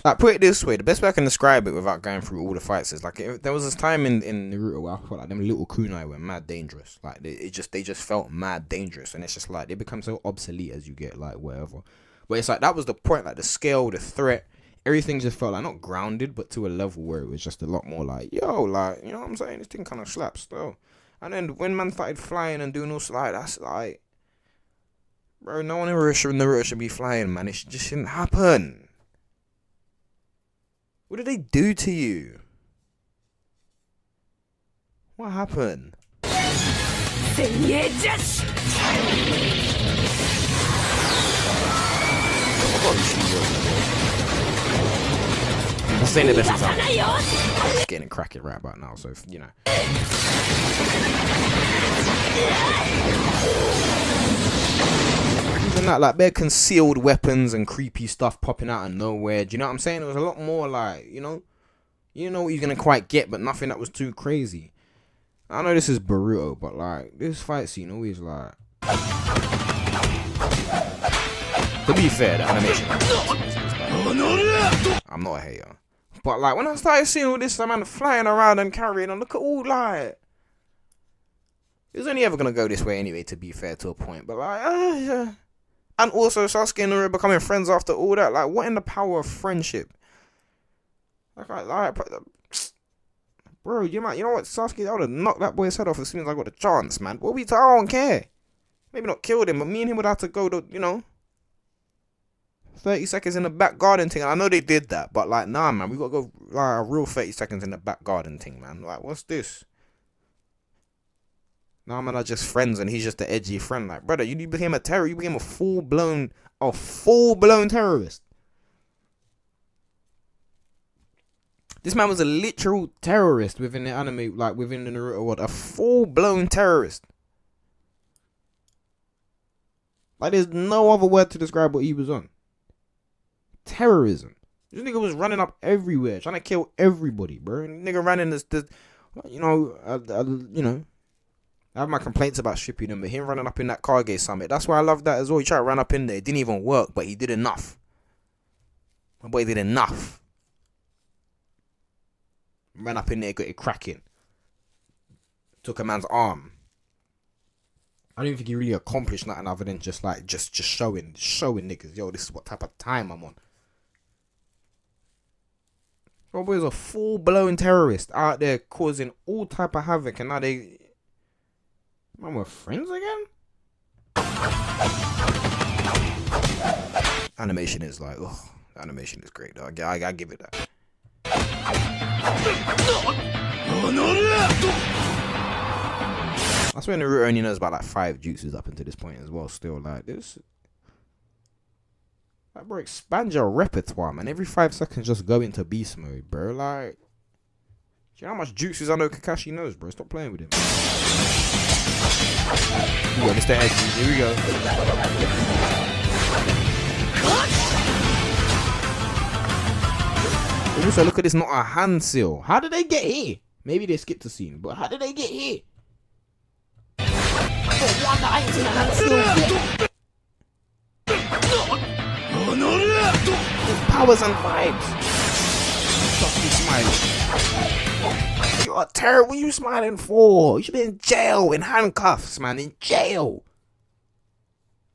Like, put it this way, the best way I can describe it without going through all the fights is like, there was this time in Naruto where I felt like them little kunai were mad dangerous. Like, they just felt mad dangerous, and it's just like they become so obsolete as you get like whatever. But it's like that was the point, like the scale, the threat, everything just felt like not grounded, but to a level where it was just a lot more like, yo, like, you know what I'm saying? This thing kind of slaps still. And then when man started flying and doing all like, that's like, bro, no one ever Naruto should be flying, man. It just shouldn't happen. What did they do to you? What happened? This ain't the best example. It's getting cracking right about now, so you know. Even that, like, bare concealed weapons and creepy stuff popping out of nowhere. Do you know what I'm saying? It was a lot more like, you know, You didn't know what you're gonna quite get, but nothing that was too crazy. I know this is Naruto, but like this fight scene always like. To be fair, the animation. I'm not a hater, but like when I started seeing all this man flying around and carrying on, look at all like. It was only ever gonna go this way anyway. To be fair, to a point, but like, yeah. And also Sasuke and Naruto becoming friends after all that. Like, what in the power of friendship? Bro, you know what, Sasuke, I would have knocked that boy's head off as soon as I got the chance, man. What we? I don't care. Maybe not killed him, but me and him would have to go to, 30 seconds in the back garden thing. And I know they did that, but like, nah, man, we gotta go like a real 30 seconds in the back garden thing, man. Like, what's this? Nah, man, are just friends, and he's just the edgy friend. Like, brother, you became a terror. You became a full-blown terrorist. This man was a literal terrorist within the anime, like within the Naruto world. A full-blown terrorist. Like, there's no other word to describe what he was on. Terrorism. This nigga was running up everywhere, trying to kill everybody, bro. And nigga ran in this I have my complaints about Shippuden, but him running up in that Kage summit, that's why I love that as well. He tried to run up in there. It didn't even work, but he did enough. My boy did enough. Ran up in there, got it cracking. Took a man's arm. I don't even think he really accomplished nothing other than just showing niggas, yo, this is what type of time I'm on. My boy's a full-blown terrorist out there causing all type of havoc, and now they... Man, we're friends again? Animation is like, animation is great, dog. I give it that. I swear Naruto only knows about like 5 jutsus up until this point as well. Still, like this. Like, bro, expand your repertoire, man. Every 5 seconds, just go into beast mode, bro. Like, do you know how much jutsus I know Kakashi knows, bro? Stop playing with him. Ooh, Mr. Edgy. Here we go. Also, look at this, not a hand seal. How did they get here? Maybe they skipped the scene, but how did they get here? One that I ain't seen a hand seal yet. Powers and vibes. Stop me smiling. You're terrible. What are you smiling for? You should be in jail, in handcuffs, man. In jail.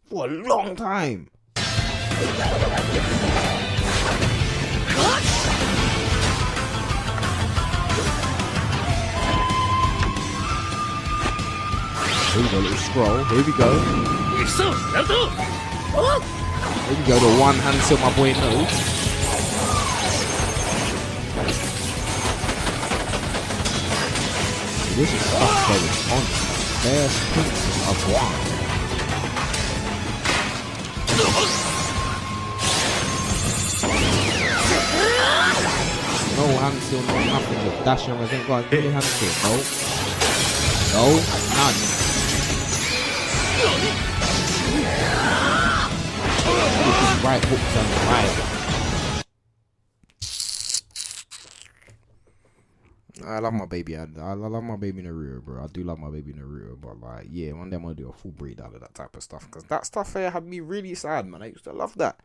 For a long time. Here we go, little scroll. Here we go. Here we go, the one hand seal my boy knows. This is stuff going on. There's pieces of wine. No hand seal, no nothing. Just dash and resent. Go on, give me hand seal. No, none. Right hooks and right. I love my baby. I love my baby Naruto, bro. I do love my baby Naruto, but like, yeah, one day I'm gonna do a full breed out of that type of stuff, because that stuff here had me really sad, man. I used to love that.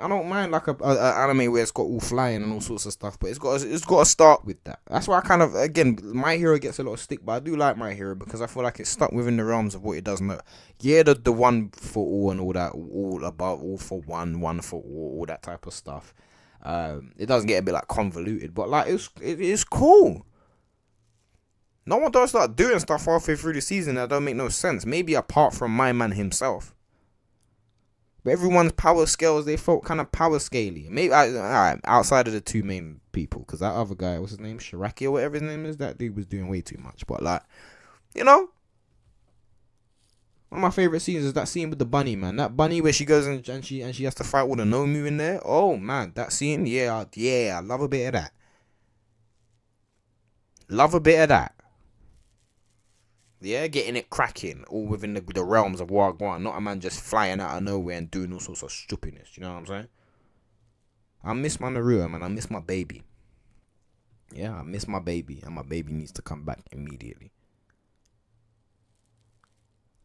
I don't mind like a anime where it's got all flying and all sorts of stuff, but it's got to start with that. That's why I kind of, again, My Hero gets a lot of stick, but I do like My Hero because I feel like it's stuck within the realms of what it does know. Yeah, the one for all and all that, all about, all for one for all that type of stuff. It doesn't get a bit like convoluted, but like it is cool. No one does start doing stuff halfway through the season that don't make no sense. Maybe apart from my man himself. But everyone's power scales, they felt kind of power scaly. Maybe outside of the two main people, because that other guy, what's his name, Shiraki or whatever his name is, that dude was doing way too much. But like, you know, one of my favorite scenes is that scene with the bunny, man. That bunny where she goes and she has to fight all the Nomu in there. Oh man, that scene, yeah, I love a bit of that. Love a bit of that. Yeah, getting it cracking, all within the realms of Wagwan. Not a man just flying out of nowhere and doing all sorts of stupidness. You know what I'm saying? I miss my Naruto, man. I miss my baby. Yeah, I miss my baby, and my baby needs to come back immediately.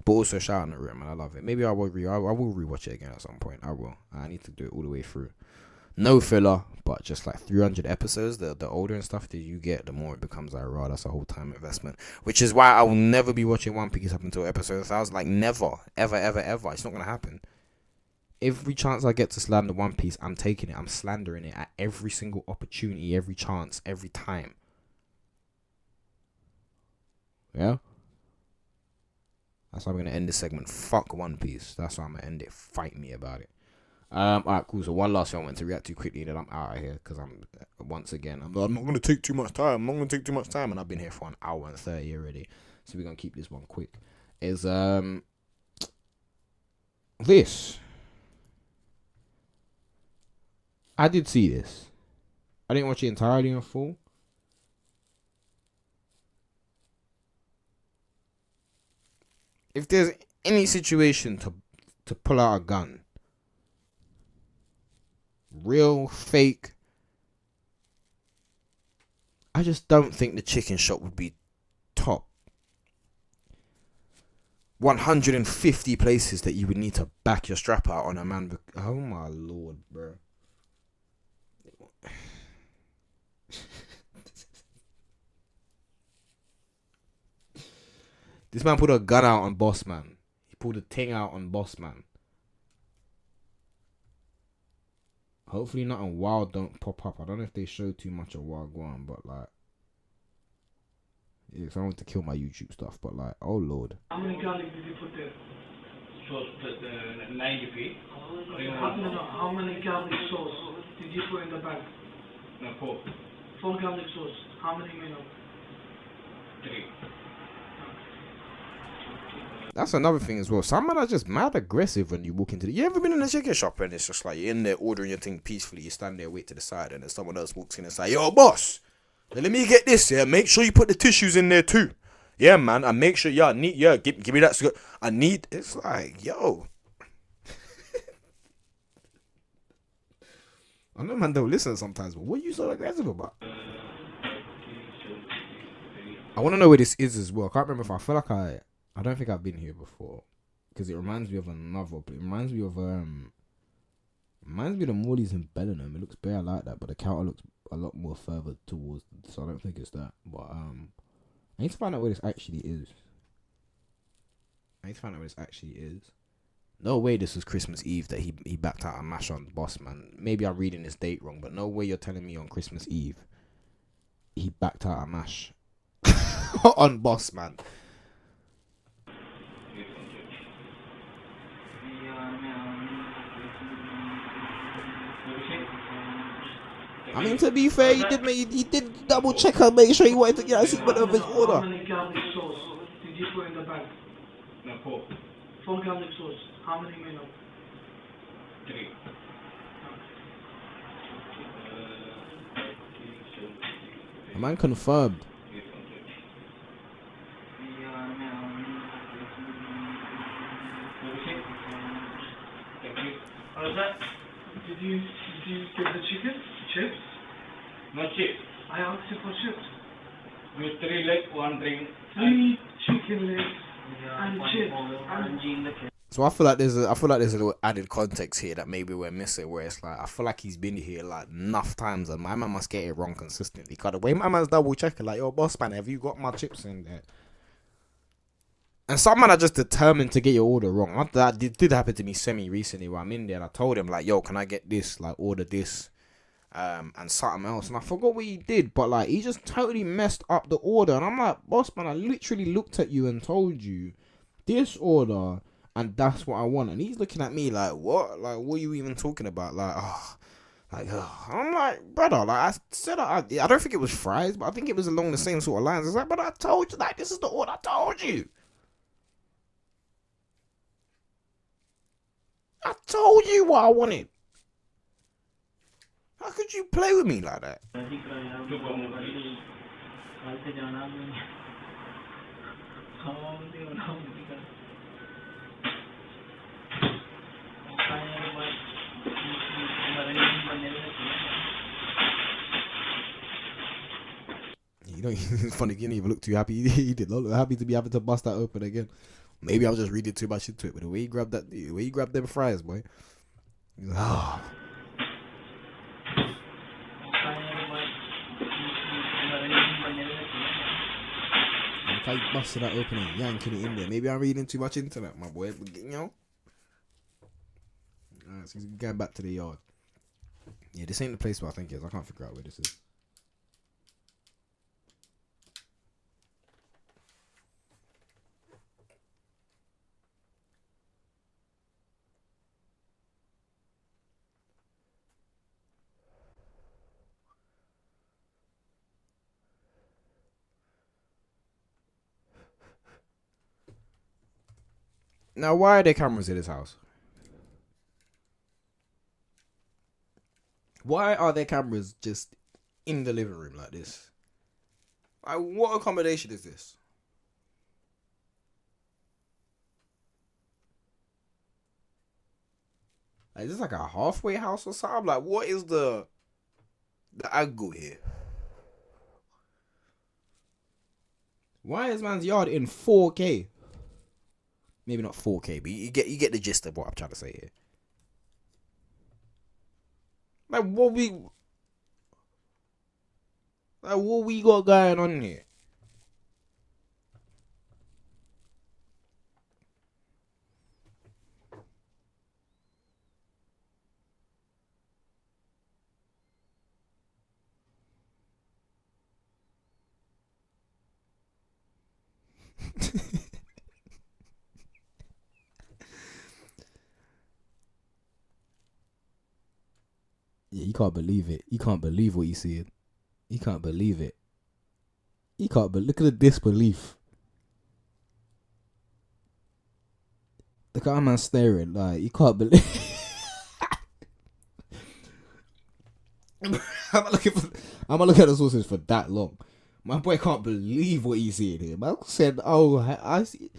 But also shout out Naruto, man. I love it. Maybe I will rewatch it again at some point. I will. I need to do it all the way through. No filler, but just like 300 episodes. The older and stuff that you get, the more it becomes like, raw. That's a whole time investment. Which is why I will never be watching One Piece up until episode 1,000. Like, never. Ever, ever, ever. It's not going to happen. Every chance I get to slander One Piece, I'm taking it. I'm slandering it at every single opportunity, every chance, every time. Yeah? That's how I'm going to end this segment. Fuck One Piece. That's how I'm going to end it. Fight me about it. Alright, cool. So one last thing I want to react to quickly, and then I'm out of here because I'm not going to take too much time. And I've been here for an hour and 30 already. So we're going to keep this one quick. Is this. I did see this. I didn't watch it entirely in full. If there's any situation to pull out a gun, real, fake, I just don't think the chicken shop would be top 150 places that you would need to back your strap out on a man. Oh my lord, bro. This man pulled a gun out on Boss Man. He pulled a ting out on Boss Man. Hopefully nothing wild don't pop up. I don't know if they show too much of Wild Guan, but like, yeah, 'cause I don't want to kill my YouTube stuff, but like, oh lord. How many garlic did you put there? Sauce, the 90 feet. How many garlic sauce did you put in the bag? No, 4. 4 garlic sauce. How many minutes? 3. That's another thing as well. Some men are just mad aggressive when you walk into the... You ever been in a chicken shop and it's just like you're in there ordering your thing peacefully, you stand there, wait to the side, and then someone else walks in and say, yo, boss, let me get this, yeah? Make sure you put the tissues in there too. Yeah, man, and make sure, give me that. I need... It's like, yo. I know man don't listen sometimes, but what are you so aggressive about? I want to know where this is as well. I can't remember if I feel like I don't think I've been here before, because it reminds me of another. It reminds me of the Morley's in Bellingham. It looks bare like that, but the counter looks a lot more further towards. So I don't think it's that. But I need to find out where this actually is. No way this was Christmas Eve that he backed out a mash on Boss Man. Maybe I'm reading this date wrong, but no way you're telling me on Christmas Eve he backed out a mash on Boss Man. I mean, to be fair, he did double check her, make sure he wanted to get a sequence of his order. How many garlic sauce did you put in the bag? No, 4. 4 garlic sauce. How many minutes? 3. A man confirmed. What is that? Did you get the chicken? Chips? No chips. I asked you for chips. With 3 legs, 1 drink. 3 chicken legs and chips. So I feel like there's a little added context here that maybe we're missing, where it's like I feel like he's been here like enough times and my man must get it wrong consistently. Cause the way my man's double checking, like, yo, boss man, have you got my chips in there? And some man are just determined to get your order wrong. That did happen to me semi-recently where I'm in there and I told him, like, yo, can I get this? Like, order this and something else. And I forgot what he did, but, like, he just totally messed up the order. And I'm like, boss, man, I literally looked at you and told you this order and that's what I want. And he's looking at me like, what? Like, what are you even talking about? Like, I'm like, brother, like, I said, I don't think it was fries, but I think it was along the same sort of lines. It's like, but I told you, like, this is the order I told you. I told you what I wanted. How could you play with me like that? You know, it's funny. He didn't even look too happy. He did not look happy to be having to bust that open again. Maybe I was just reading too much into it. But the way he grabbed them fries, boy. Ah. Look how you busted that open and yanking it in there. Maybe I'm reading too much into that, my boy. But, you know. Alright, so he's going back to the yard. Yeah, this ain't the place where I think it is. I can't figure out where this is. Now, why are there cameras in this house? Why are there cameras just in the living room like this? Like, what accommodation is this? Like, is this like a halfway house or something? Like, what is the angle here? Why is man's yard in 4K? Maybe not 4K, but you get the gist of what I'm trying to say here. Like what we got going on here? Yeah, he can't believe it. He can't believe what he's seeing. He can't believe it. He can't look at the disbelief. Look at how man staring. Like, he can't believe. I'm not looking at the sources for that long. My boy can't believe what he's seeing here. Man said, "Oh, I see.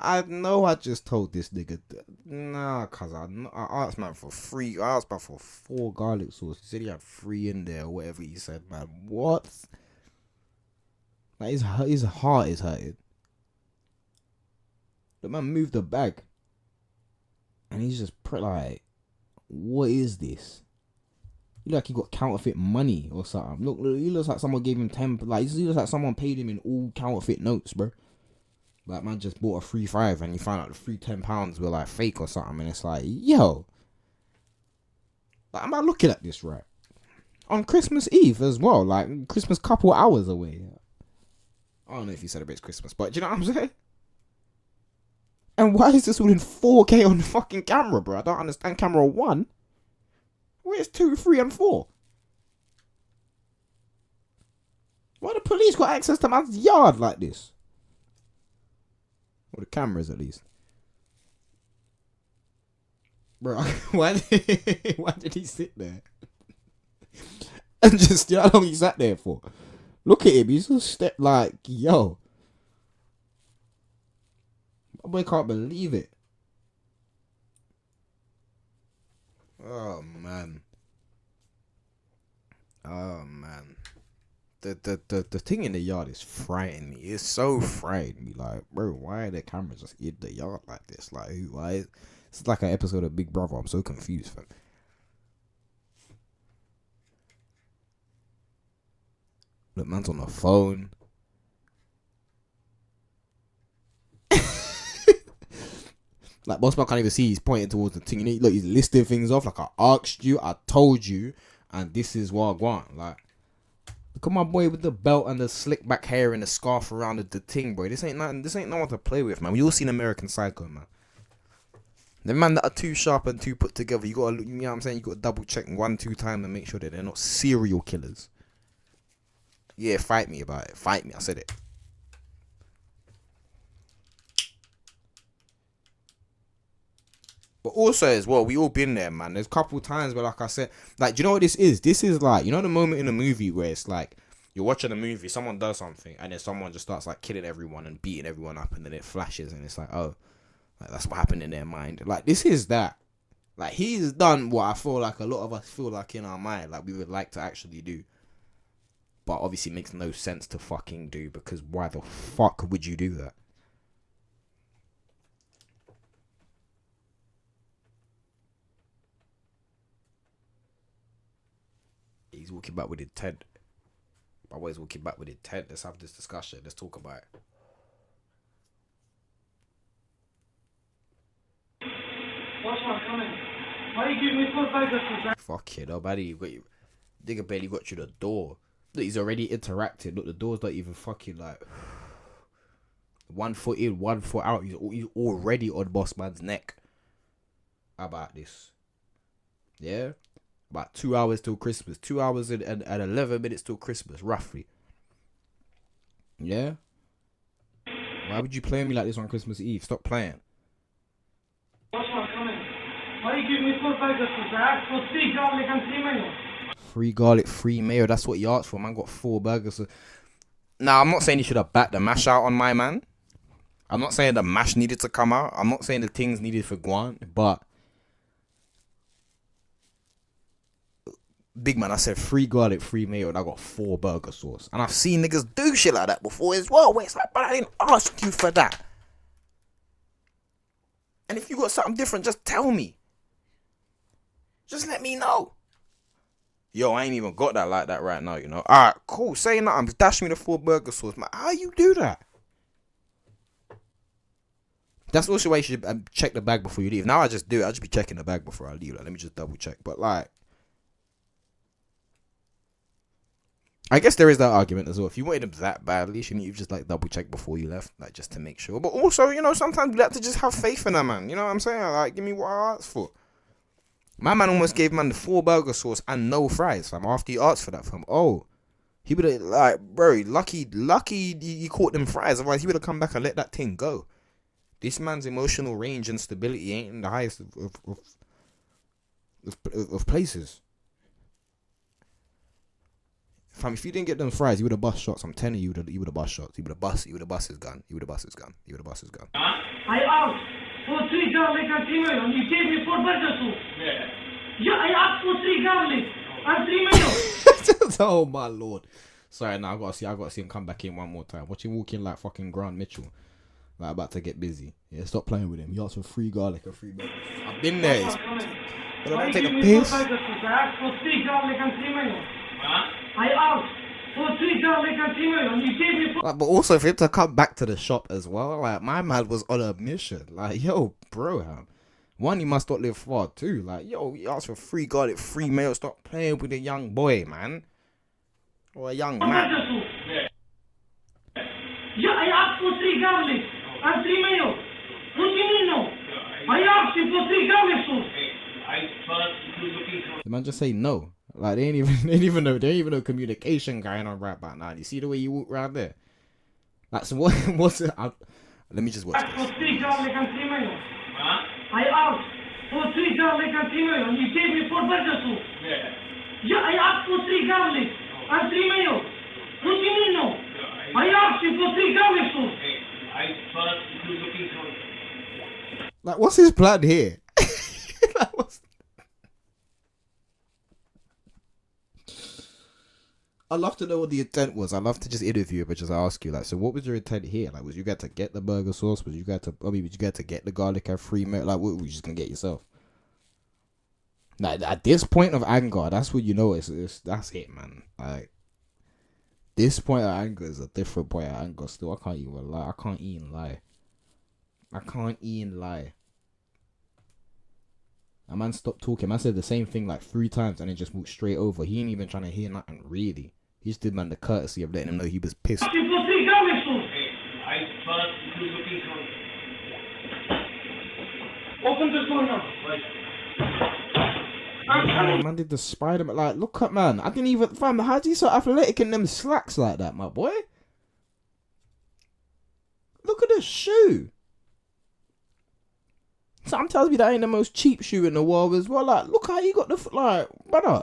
I know I just told this nigga, nah, cause I asked man for free. I asked man for 4 garlic sauce. He said he had 3 in there, or whatever he said, man. What? Like his heart is hurting. The man moved the bag, and he's just like, what is this? You like he got counterfeit money or something. Look, he looks like someone gave him 10. Like he looks like someone paid him in all counterfeit notes, bro. Like, man just bought a free 5 and you find out the free £10 were like fake or something, and it's like, yo, like, am I looking at this right? On Christmas Eve as well, like Christmas couple hours away. I don't know if he celebrates Christmas, but do you know what I'm saying? And why is this all in 4K on the fucking camera, bro? I don't understand. Camera 1? Where's 2, 3, and 4? Why the police got access to man's yard like this? Or the cameras, at least. Bro, why did he sit there? And just, you know how long he sat there for? Look at him, he's just like, yo. My boy can't believe it. Oh, man. Oh, man. The thing in the yard is frightening me. It's so frightening me. Like, bro, why are the cameras just in the yard like this? Like, why? It's like an episode of Big Brother. I'm so confused, fam. Look, man's on the phone. Like, boss man can't even see. He's pointing towards the thing. You know, look, he's listing things off. Like, I asked you, I told you, and this is what I want. Like, look at my boy with the belt and the slick back hair and the scarf around the thing, bro. This ain't no one to play with, man. We all seen American Psycho, man. The man that are too sharp and too put together, you gotta, you know what I'm saying? You gotta double check 1, 2 times and make sure that they're not serial killers. Yeah, fight me about it. Fight me. I said it. But also as well, we all been there, man. There's a couple times where, like I said, like, do you know what this is? This is like, you know the moment in a movie where it's like, you're watching a movie, someone does something, and then someone just starts like killing everyone and beating everyone up, and then it flashes, and it's like, oh, like, that's what happened in their mind. Like, this is that. Like, he's done what I feel like a lot of us feel like in our mind, like we would like to actually do. But obviously makes no sense to fucking do, because why the fuck would you do that? He's walking back with his Ted. My boy's walking back with his Ted. Let's have this discussion. Let's talk about it. What's not coming? Why you give me 4 burgers for that? Fuck it, nobody. You got you. Nigga barely got you the door. Look, he's already interacted. Look, the door's not even fucking like 1 foot in, 1 foot out. He's already on boss man's neck. How about this? Yeah? About 2 hours till Christmas. 2 hours and 11 minutes till Christmas, roughly. Yeah? Why would you play me like this on Christmas Eve? Stop playing. What's not coming? Why you give me 4 burgers for that? For 3 garlic and 3 mayo. 3 garlic, 3 mayo. That's what you asked for. Man got 4 burgers. Now, I'm not saying you should have backed the mash out on my man. I'm not saying the mash needed to come out. I'm not saying the things needed for Guan. But big man, I said 3 garlic, 3 mayo, and I got 4 burger sauce. And I've seen niggas do shit like that before as well. Where it's like, but I didn't ask you for that. And if you got something different, just tell me. Just let me know. Yo, I ain't even got that like that right now, you know. Alright, cool. Say nothing. Dash me the 4 burger sauce. Man, how you do that? That's also why you should check the bag before you leave. Now I just do it. I just be checking the bag before I leave. Like, let me just double check. But like, I guess there is that argument as well. If you wanted them that badly, shouldn't you just like double check before you left, like just to make sure? But also, you know, sometimes we like to just have faith in that man. You know what I'm saying? Like, give me what I asked for. My man almost gave man the 4 burger sauce and no fries, fam. After he asked for that, fam. Oh, he would have like, bro, lucky you caught them fries. Otherwise, he would have come back and let that thing go. This man's emotional range and stability ain't in the highest of places. Fam, if you didn't get them fries, you would have bust shots. I'm telling you, you would have bust shots. He would have bust his gun. He would have bust his gun. He would have bust his gun. I asked for 3 garlic and 3 mayo, and you gave me 4 burger sauce. Yeah, I asked for 3 garlic and 3 mayo. Oh my lord. Sorry, now I gotta see him come back in one more time. Watch him walk in like fucking Grant Mitchell. Like about to get busy. Yeah, stop playing with him. You asked for 3 garlic and 3 burgers. I've been there. But I don't take a piss. I asked for 3 garlic and 3 mayo. I asked for 3 garlic and 3 mayo, and you gave me 4. Like, but also for him to come back to the shop as well, like my man was on a mission. Like, yo, bro, one, he must not live far. 2, like, yo, he asked for 3 garlic, 3 mayo. Stop playing with a young boy, man, or a young man. Yeah, I asked for 3 garlic and 3 mayo. What do you mean no? I asked you for 3 garlic sauce. I thought you were looking for. The man just say no. Like they ain't even know communication going on right about now. You see the way you walk around there. Like, so what's it? Let me just watch this. For 3 garlic and 3 mayo. I asked for 3 garlic and 3 mayo, and you gave me 4 burger sauce. Yeah, I asked for 3 garlic and 3 mayo. What do you mean no? I asked you for 3 garlic sauce. I thought you were looking for. Like, what's his plan here? Like, I'd love to know what the intent was. I'd love to just interview it, but just ask you, like, so what was your intent here? Like, was you got to get the burger sauce? Was you got to get the garlic and 3 mayo? Like, what were you just gonna get yourself? Like, at this point of anger, that's what you know. That's it, man. Like, this point of anger is a different point of anger. Still, I can't even lie. I can't even lie. A man stopped talking. Man said the same thing like 3 times and then just walked straight over. He ain't even trying to hear nothing, really. He just did man the courtesy of letting him know he was pissed. I thought you were looking for. Open this door now. Man did the Spider-Man. Like, look at man. I didn't even. Fam, how'd you so athletic in them slacks like that, my boy? Look at the shoe. Something tells me that ain't the most cheap shoe in the world as well. Like, look how you got the like, brother.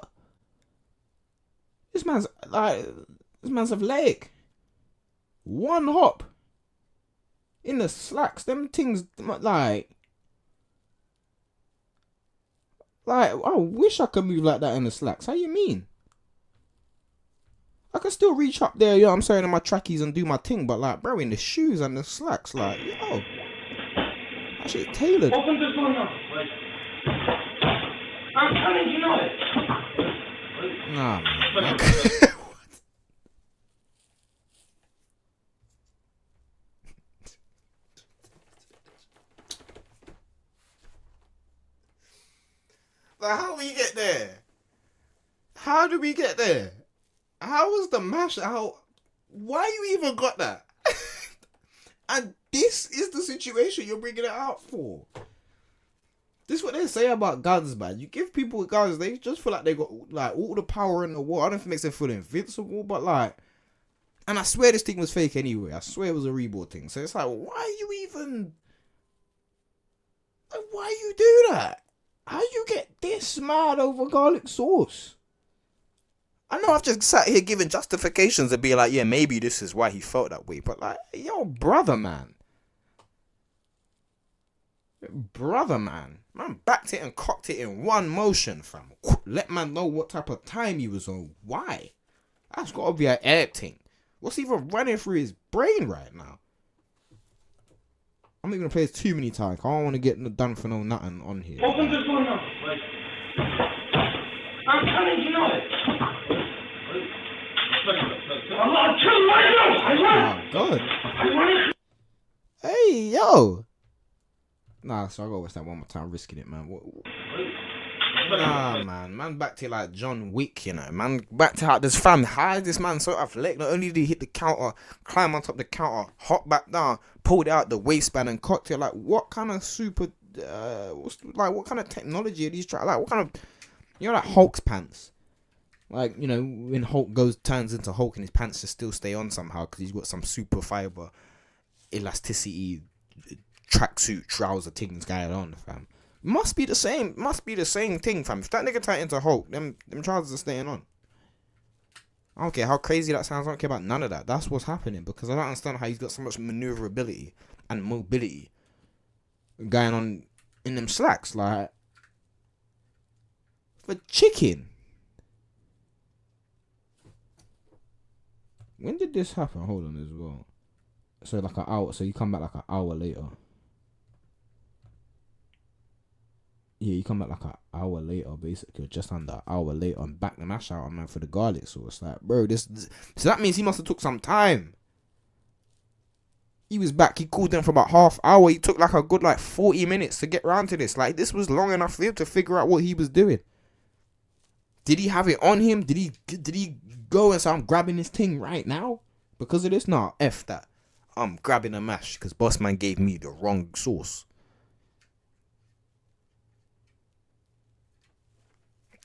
This man's athletic. 1 hop in the slacks. Them things like. Like, I wish I could move like that in the slacks. How you mean? I can still reach up there, I'm saying, in my trackies and do my thing, but like, bro, in the shoes and the slacks, like, yo, that shit tailored. Open this one up. I'm telling you not it. Nah, man. Like, how do we get there? How do we get there? How was the mash? Why you even got that? And this is the situation you're bringing it out for. This is what they say about guns, man. You give people guns, they just feel like they got like all the power in the world. I don't know if it makes them feel invincible, but like, and I swear this thing was fake anyway. I swear it was a reboot thing. So it's like, why you do that? How you get this mad over garlic sauce? I know I've just sat here giving justifications and be like, yeah, maybe this is why he felt that way. But like, yo, brother, man. Man backed it and cocked it in one motion, fam. Let man know what type of time he was on. Why? That's got to be an air thing. What's even running through his brain right now? I'm not going to play this too many times. I don't want to get done for no nothing on here. Open this one up. I'm telling you not it. I'll kill you right now. Oh, God. Hey, yo. Nah, so I gotta watch that one more time, risking it, man. Nah, man. Man back to like John Wick, you know. Man back to how this fam. How is this man so athletic? Not only did he hit the counter, climb on top of the counter, hop back down, pulled out the waistband and cocked it. Like, what kind of what kind of technology are these trying? Like, what kind of, you know, like Hulk's pants. Like, you know, when Hulk turns into Hulk and his pants just still stay on somehow because he's got some super fiber elasticity tracksuit trouser things going on, fam. Must be the same thing, fam. If that nigga turned into Hulk, them trousers are staying on. I don't care how crazy that sounds. I don't care about none of that. That's what's happening because I don't understand how he's got so much maneuverability and mobility going on in them slacks. Like, for chicken. When did this happen? Hold on as well. So like an hour. So you come back like an hour later. Yeah, you come back like an hour later, basically, just under an hour later, and back the mash out, man, for the garlic sauce. Like, bro, this so that means he must have took some time. He was back. He called them for about half hour. He took like a good 40 minutes to get round to this. Like, this was long enough for him to figure out what he was doing. Did he have it on him? Did he go and say, I'm grabbing this thing right now because of this? Nah, F that. I'm grabbing a mash because boss man gave me the wrong sauce.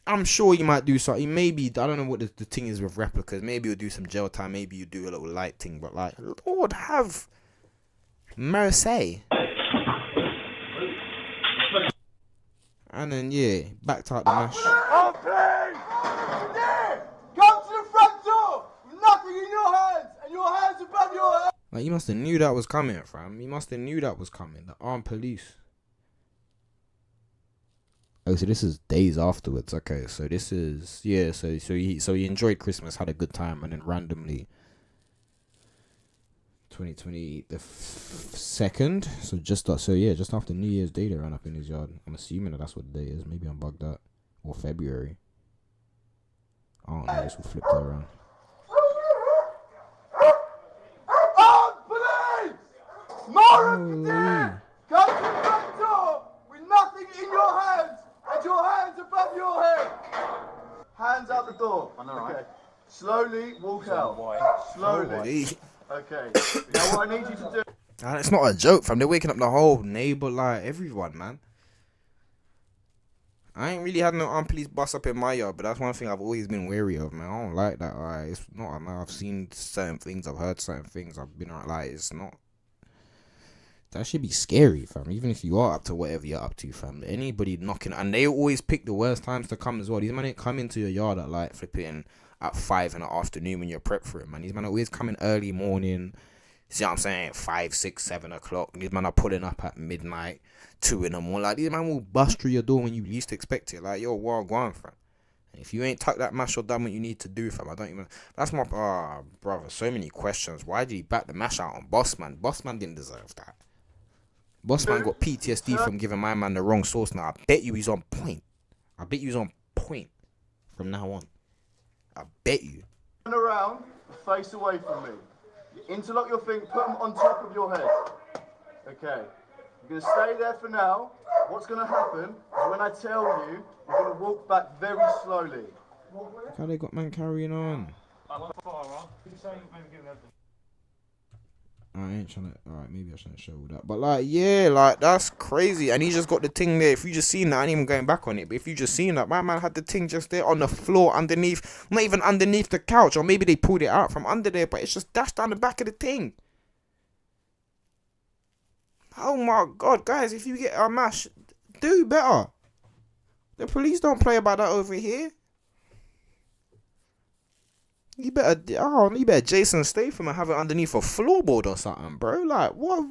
I'm sure you might do something. Maybe, I don't know what the thing is with replicas. Maybe you'll do some jail time. Maybe you do a little light thing. But like, Lord have mercy. And then, yeah, backed out the mash. Okay! Come to the front door! With nothing in your hands! And your hands above your head! Like, you must have knew that was coming, fam. You must have knew that was coming. The armed police. Oh, so this is days afterwards. Okay, so this is, yeah, so he enjoyed Christmas, had a good time, and then randomly 2020 the 2nd, so just after New Year's Day they ran up in his yard. I'm assuming that's what the day is. Maybe I'm bugged out. Or February. I don't know, this will flip that around. Police! Marwan Khadir! Come to the front door with nothing in your hands and your hands above your head. Hands out the door. I know, right? Okay. Slowly walk out. Slowly. Okay. Now what I need you to do. And it's not a joke, fam. They're waking up the whole neighbor, like everyone, man. I ain't really had no armed police bust up in my yard, but that's one thing I've always been wary of, man. I don't like that. Like, it's not. Man, I've seen certain things, I've heard certain things. I've been like, it's not. That should be scary, fam. Even if you are up to whatever you're up to, fam. Anybody knocking, and they always pick the worst times to come as well. These men ain't come into your yard at flipping at 5 in the afternoon when you're prepped for it, man. These men are always coming early morning, See what I'm saying? 5, 6, 7 o'clock. These man are pulling up at midnight, 2 in the morning. Like, these man will bust through your door when you least expect it. Like, yo, what go on, fam? If you ain't tucked that mash or done what you need to do, fam, I don't even. That's my. Brother, so many questions. Why did he back the mash out on Bossman? Bossman didn't deserve that. Bossman got PTSD from giving my man the wrong source. Now, I bet you he's on point. I bet you he's on point from now on. I bet you. Turn around, face away from me. You interlock your fingers, put them on top of your head. Okay. You're going to stay there for now. What's going to happen is when I tell you, you're going to walk back very slowly. Look how they got man carrying on. I ain't trying to. Alright, maybe I shouldn't show that. But, like, yeah, like, that's crazy. And he just got the thing there. If you just seen that, I ain't even going back on it. But if you just seen that, my man had the thing just there on the floor underneath. Not even underneath the couch. Or maybe they pulled it out from under there. But it's just dashed down the back of the thing. Oh my God, guys, if you get a mash, do better. The police don't play about that over here. You better Jason Statham and have it underneath a floorboard or something, bro. Like, what?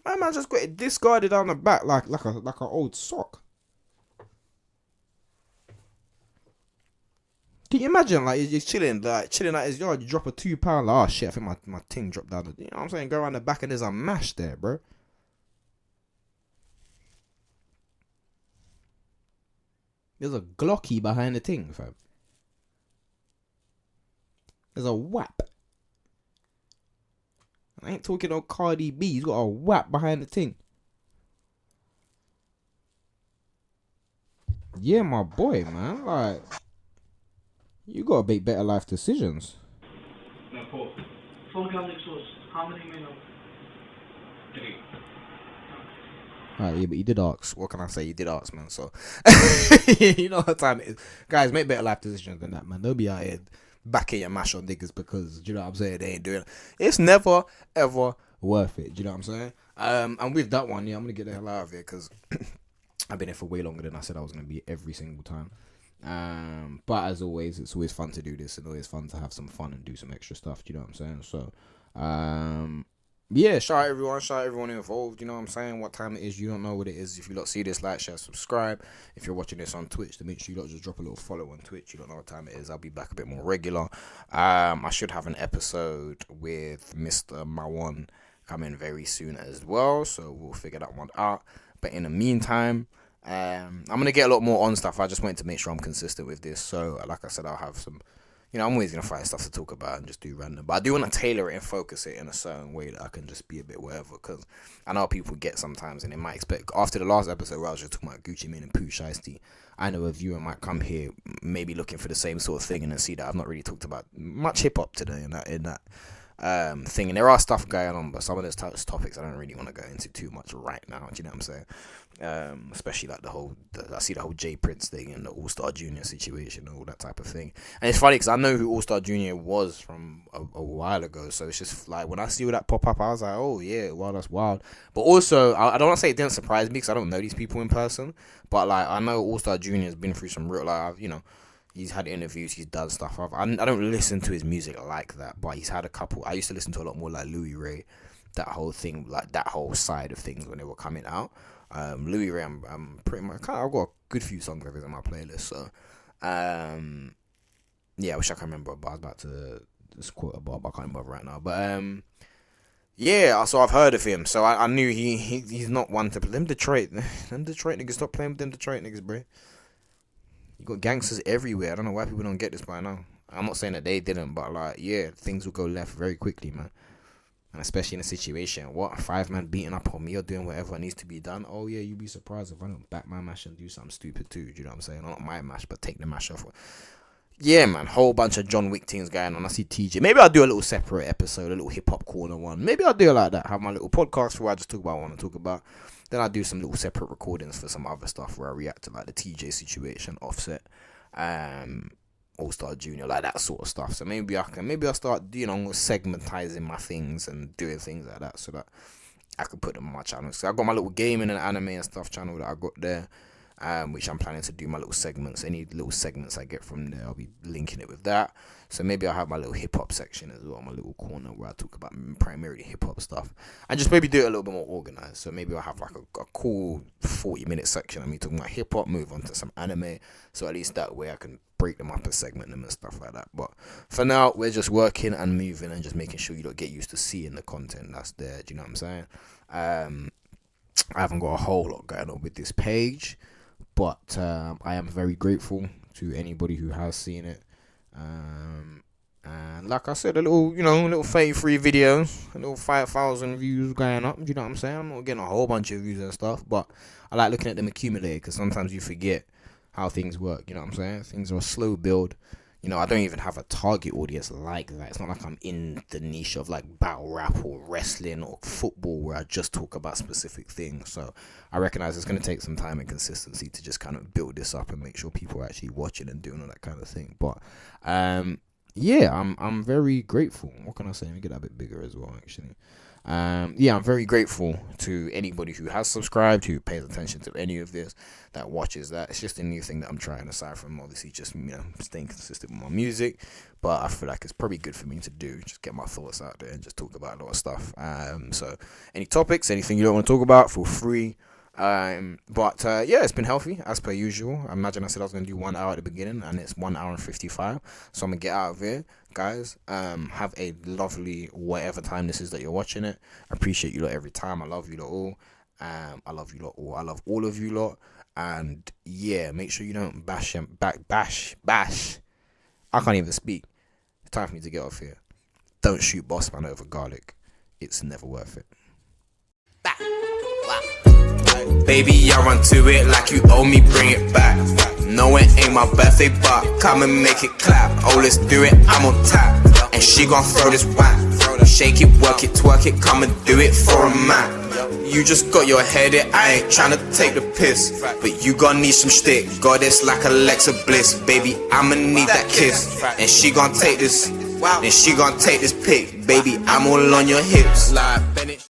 My man just got it discarded on the back like an old sock. Can you imagine, like, you're chilling at his yard, you drop a £2, like, oh shit, I think my ting dropped down. You know what I'm saying? Go around the back and there's a mash there, bro. There's a Glocky behind the thing, fam. There's a whap. I ain't talking about Cardi B, he's got a whap behind the thing. Yeah, my boy, man, like... You gotta make better life decisions. No, pause. 4 garlic sauce. How many minutes? 3. Alright, yeah, but you did ask. What can I say? You did ask, man. So, you know what time it is. Guys, make better life decisions than that, man. Don't be out here backing your mash on niggas because, do you know what I'm saying? They ain't doing it. It's never, ever worth it. Do you know what I'm saying? And with that one, yeah, I'm gonna get the hell out of here because I've been here for way longer than I said I was gonna be every single time. But as always, it's always fun to do this and always fun to have some fun and do some extra stuff. Do you know what I'm saying? So, yeah, shout out everyone involved. You know what I'm saying? What time it is, you don't know what it is. If you lot see this, like, share, subscribe. If you're watching this on Twitch, then make sure you lot just drop a little follow on Twitch. You don't know what time it is. I'll be back a bit more regular. I should have an episode with Mr. Marwan coming very soon as well, so we'll figure that one out. But in the meantime, I'm gonna get a lot more on stuff. I just wanted to make sure I'm consistent with this. So, like I said, I'll have some. You know, I'm always gonna find stuff to talk about and just do random. But I do want to tailor it and focus it in a certain way that I can just be a bit whatever. Because I know people get sometimes, and they might expect after the last episode where I was just talking about Gucci Mane and Pooh Shiesty, I know a viewer might come here maybe looking for the same sort of thing and then see that I've not really talked about much hip hop today in that thing. And there are stuff going on, but some of those topics I don't really want to go into too much right now. Do you know what I'm saying? Especially like I see the whole J Prince thing and the All Star Junior situation and all that type of thing. And it's funny because I know who All Star Junior was from a while ago, so it's just like when I see all that pop up, I was like, oh yeah, wow, that's wild. But also, I don't want to say it didn't surprise me because I don't know these people in person, but like I know All Star Junior has been through some real life, you know. He's had interviews, he's done stuff. I don't listen to his music like that, but he's had a couple. I used to listen to a lot more like Louis Ray, that whole thing, like that whole side of things when they were coming out. Louis Ray, I'm pretty much, I've got a good few songs of his on my playlist. So, yeah, I wish I could remember, but I was about to just quote a bar, but I can't remember right now. But yeah, so I've heard of him, so I knew he's not one to play. Them Detroit niggas, stop playing with them Detroit niggas, bro. You got gangsters everywhere. I don't know why people don't get this by now. I'm not saying that they didn't, but like, yeah, things will go left very quickly, man. And especially in a situation, what, 5 man beating up on me or doing whatever needs to be done. Oh yeah, you'd be surprised if I don't back my mash and do something stupid too. Do you know what I'm saying? Not my mash, but take the mash off. Yeah, man, whole bunch of John Wick things going on. I see TJ. Maybe I'll do a little separate episode, a little hip hop corner one. Maybe I'll do it like that. Have my little podcast where I just talk about what I want to talk about. Then I'll do some little separate recordings for some other stuff where I react to like the TJ situation, Offset, All-Star Junior, like that sort of stuff. So maybe I'll start, you know, segmentizing my things and doing things like that so that I can put them on my channel. So I got my little gaming and anime and stuff channel that I got there. which I'm planning to do my little segments. Any little segments I get from there, I'll be linking it with that. So maybe I'll have my little hip hop section as well, my little corner where I talk about primarily hip hop stuff, and just maybe do it a little bit more organized. So maybe I'll have like a cool 40-minute section of me talking about hip hop, move on to some anime. So at least that way I can break them up and segment them and stuff like that. But for now, we're just working and moving and just making sure you don't get used to seeing the content that's there. Do you know what I'm saying? I haven't got a whole lot going on with this page, but I am very grateful to anybody who has seen it. And like I said, a little 33 videos, a little 5,000 views going up. Do you know what I'm saying? I'm not getting a whole bunch of views and stuff, but I like looking at them accumulate, because sometimes you forget how things work. You know what I'm saying? Things are a slow build. You know, I don't even have a target audience like that. It's not like I'm in the niche of like battle rap or wrestling or football where I just talk about specific things. So I recognize it's going to take some time and consistency to just kind of build this up and make sure people are actually watching and doing all that kind of thing. But yeah, I'm very grateful. What can I say? Let me get that a bit bigger as well, actually. Yeah, I'm very grateful to anybody who has subscribed, who pays attention to any of this, that watches that. It's just a new thing that I'm trying, aside from obviously just, staying consistent with my music. But I feel like it's probably good for me to do, just get my thoughts out there and just talk about a lot of stuff. So any topics, anything you don't want to talk about, feel free. But yeah, it's been healthy as per usual. I imagine I said I was going to do 1 hour at the beginning, and it's 1 hour and 55. So I'm going to get out of here, guys. Have a lovely whatever time this is that you're watching it. I appreciate you lot every time. I love you lot all. I love you lot all. I love all of you lot. And yeah, make sure you don't bash. I can't even speak. It's time for me to get off here. Don't shoot boss man over garlic. It's never worth it. Baby, I run to it like you owe me, bring it back. No, it ain't my birthday, but come and make it clap. Oh, let's do it, I'm on tap. And she gon' throw this whack. Shake it, work it, twerk it, come and do it for a man. You just got your head in, I ain't tryna take the piss, but you gon' need some stick. Goddess like Alexa Bliss. Baby, I'ma need that kiss. And she gon' take this, and she gon' take this pic. Baby, I'm all on your hips. Like Bennett.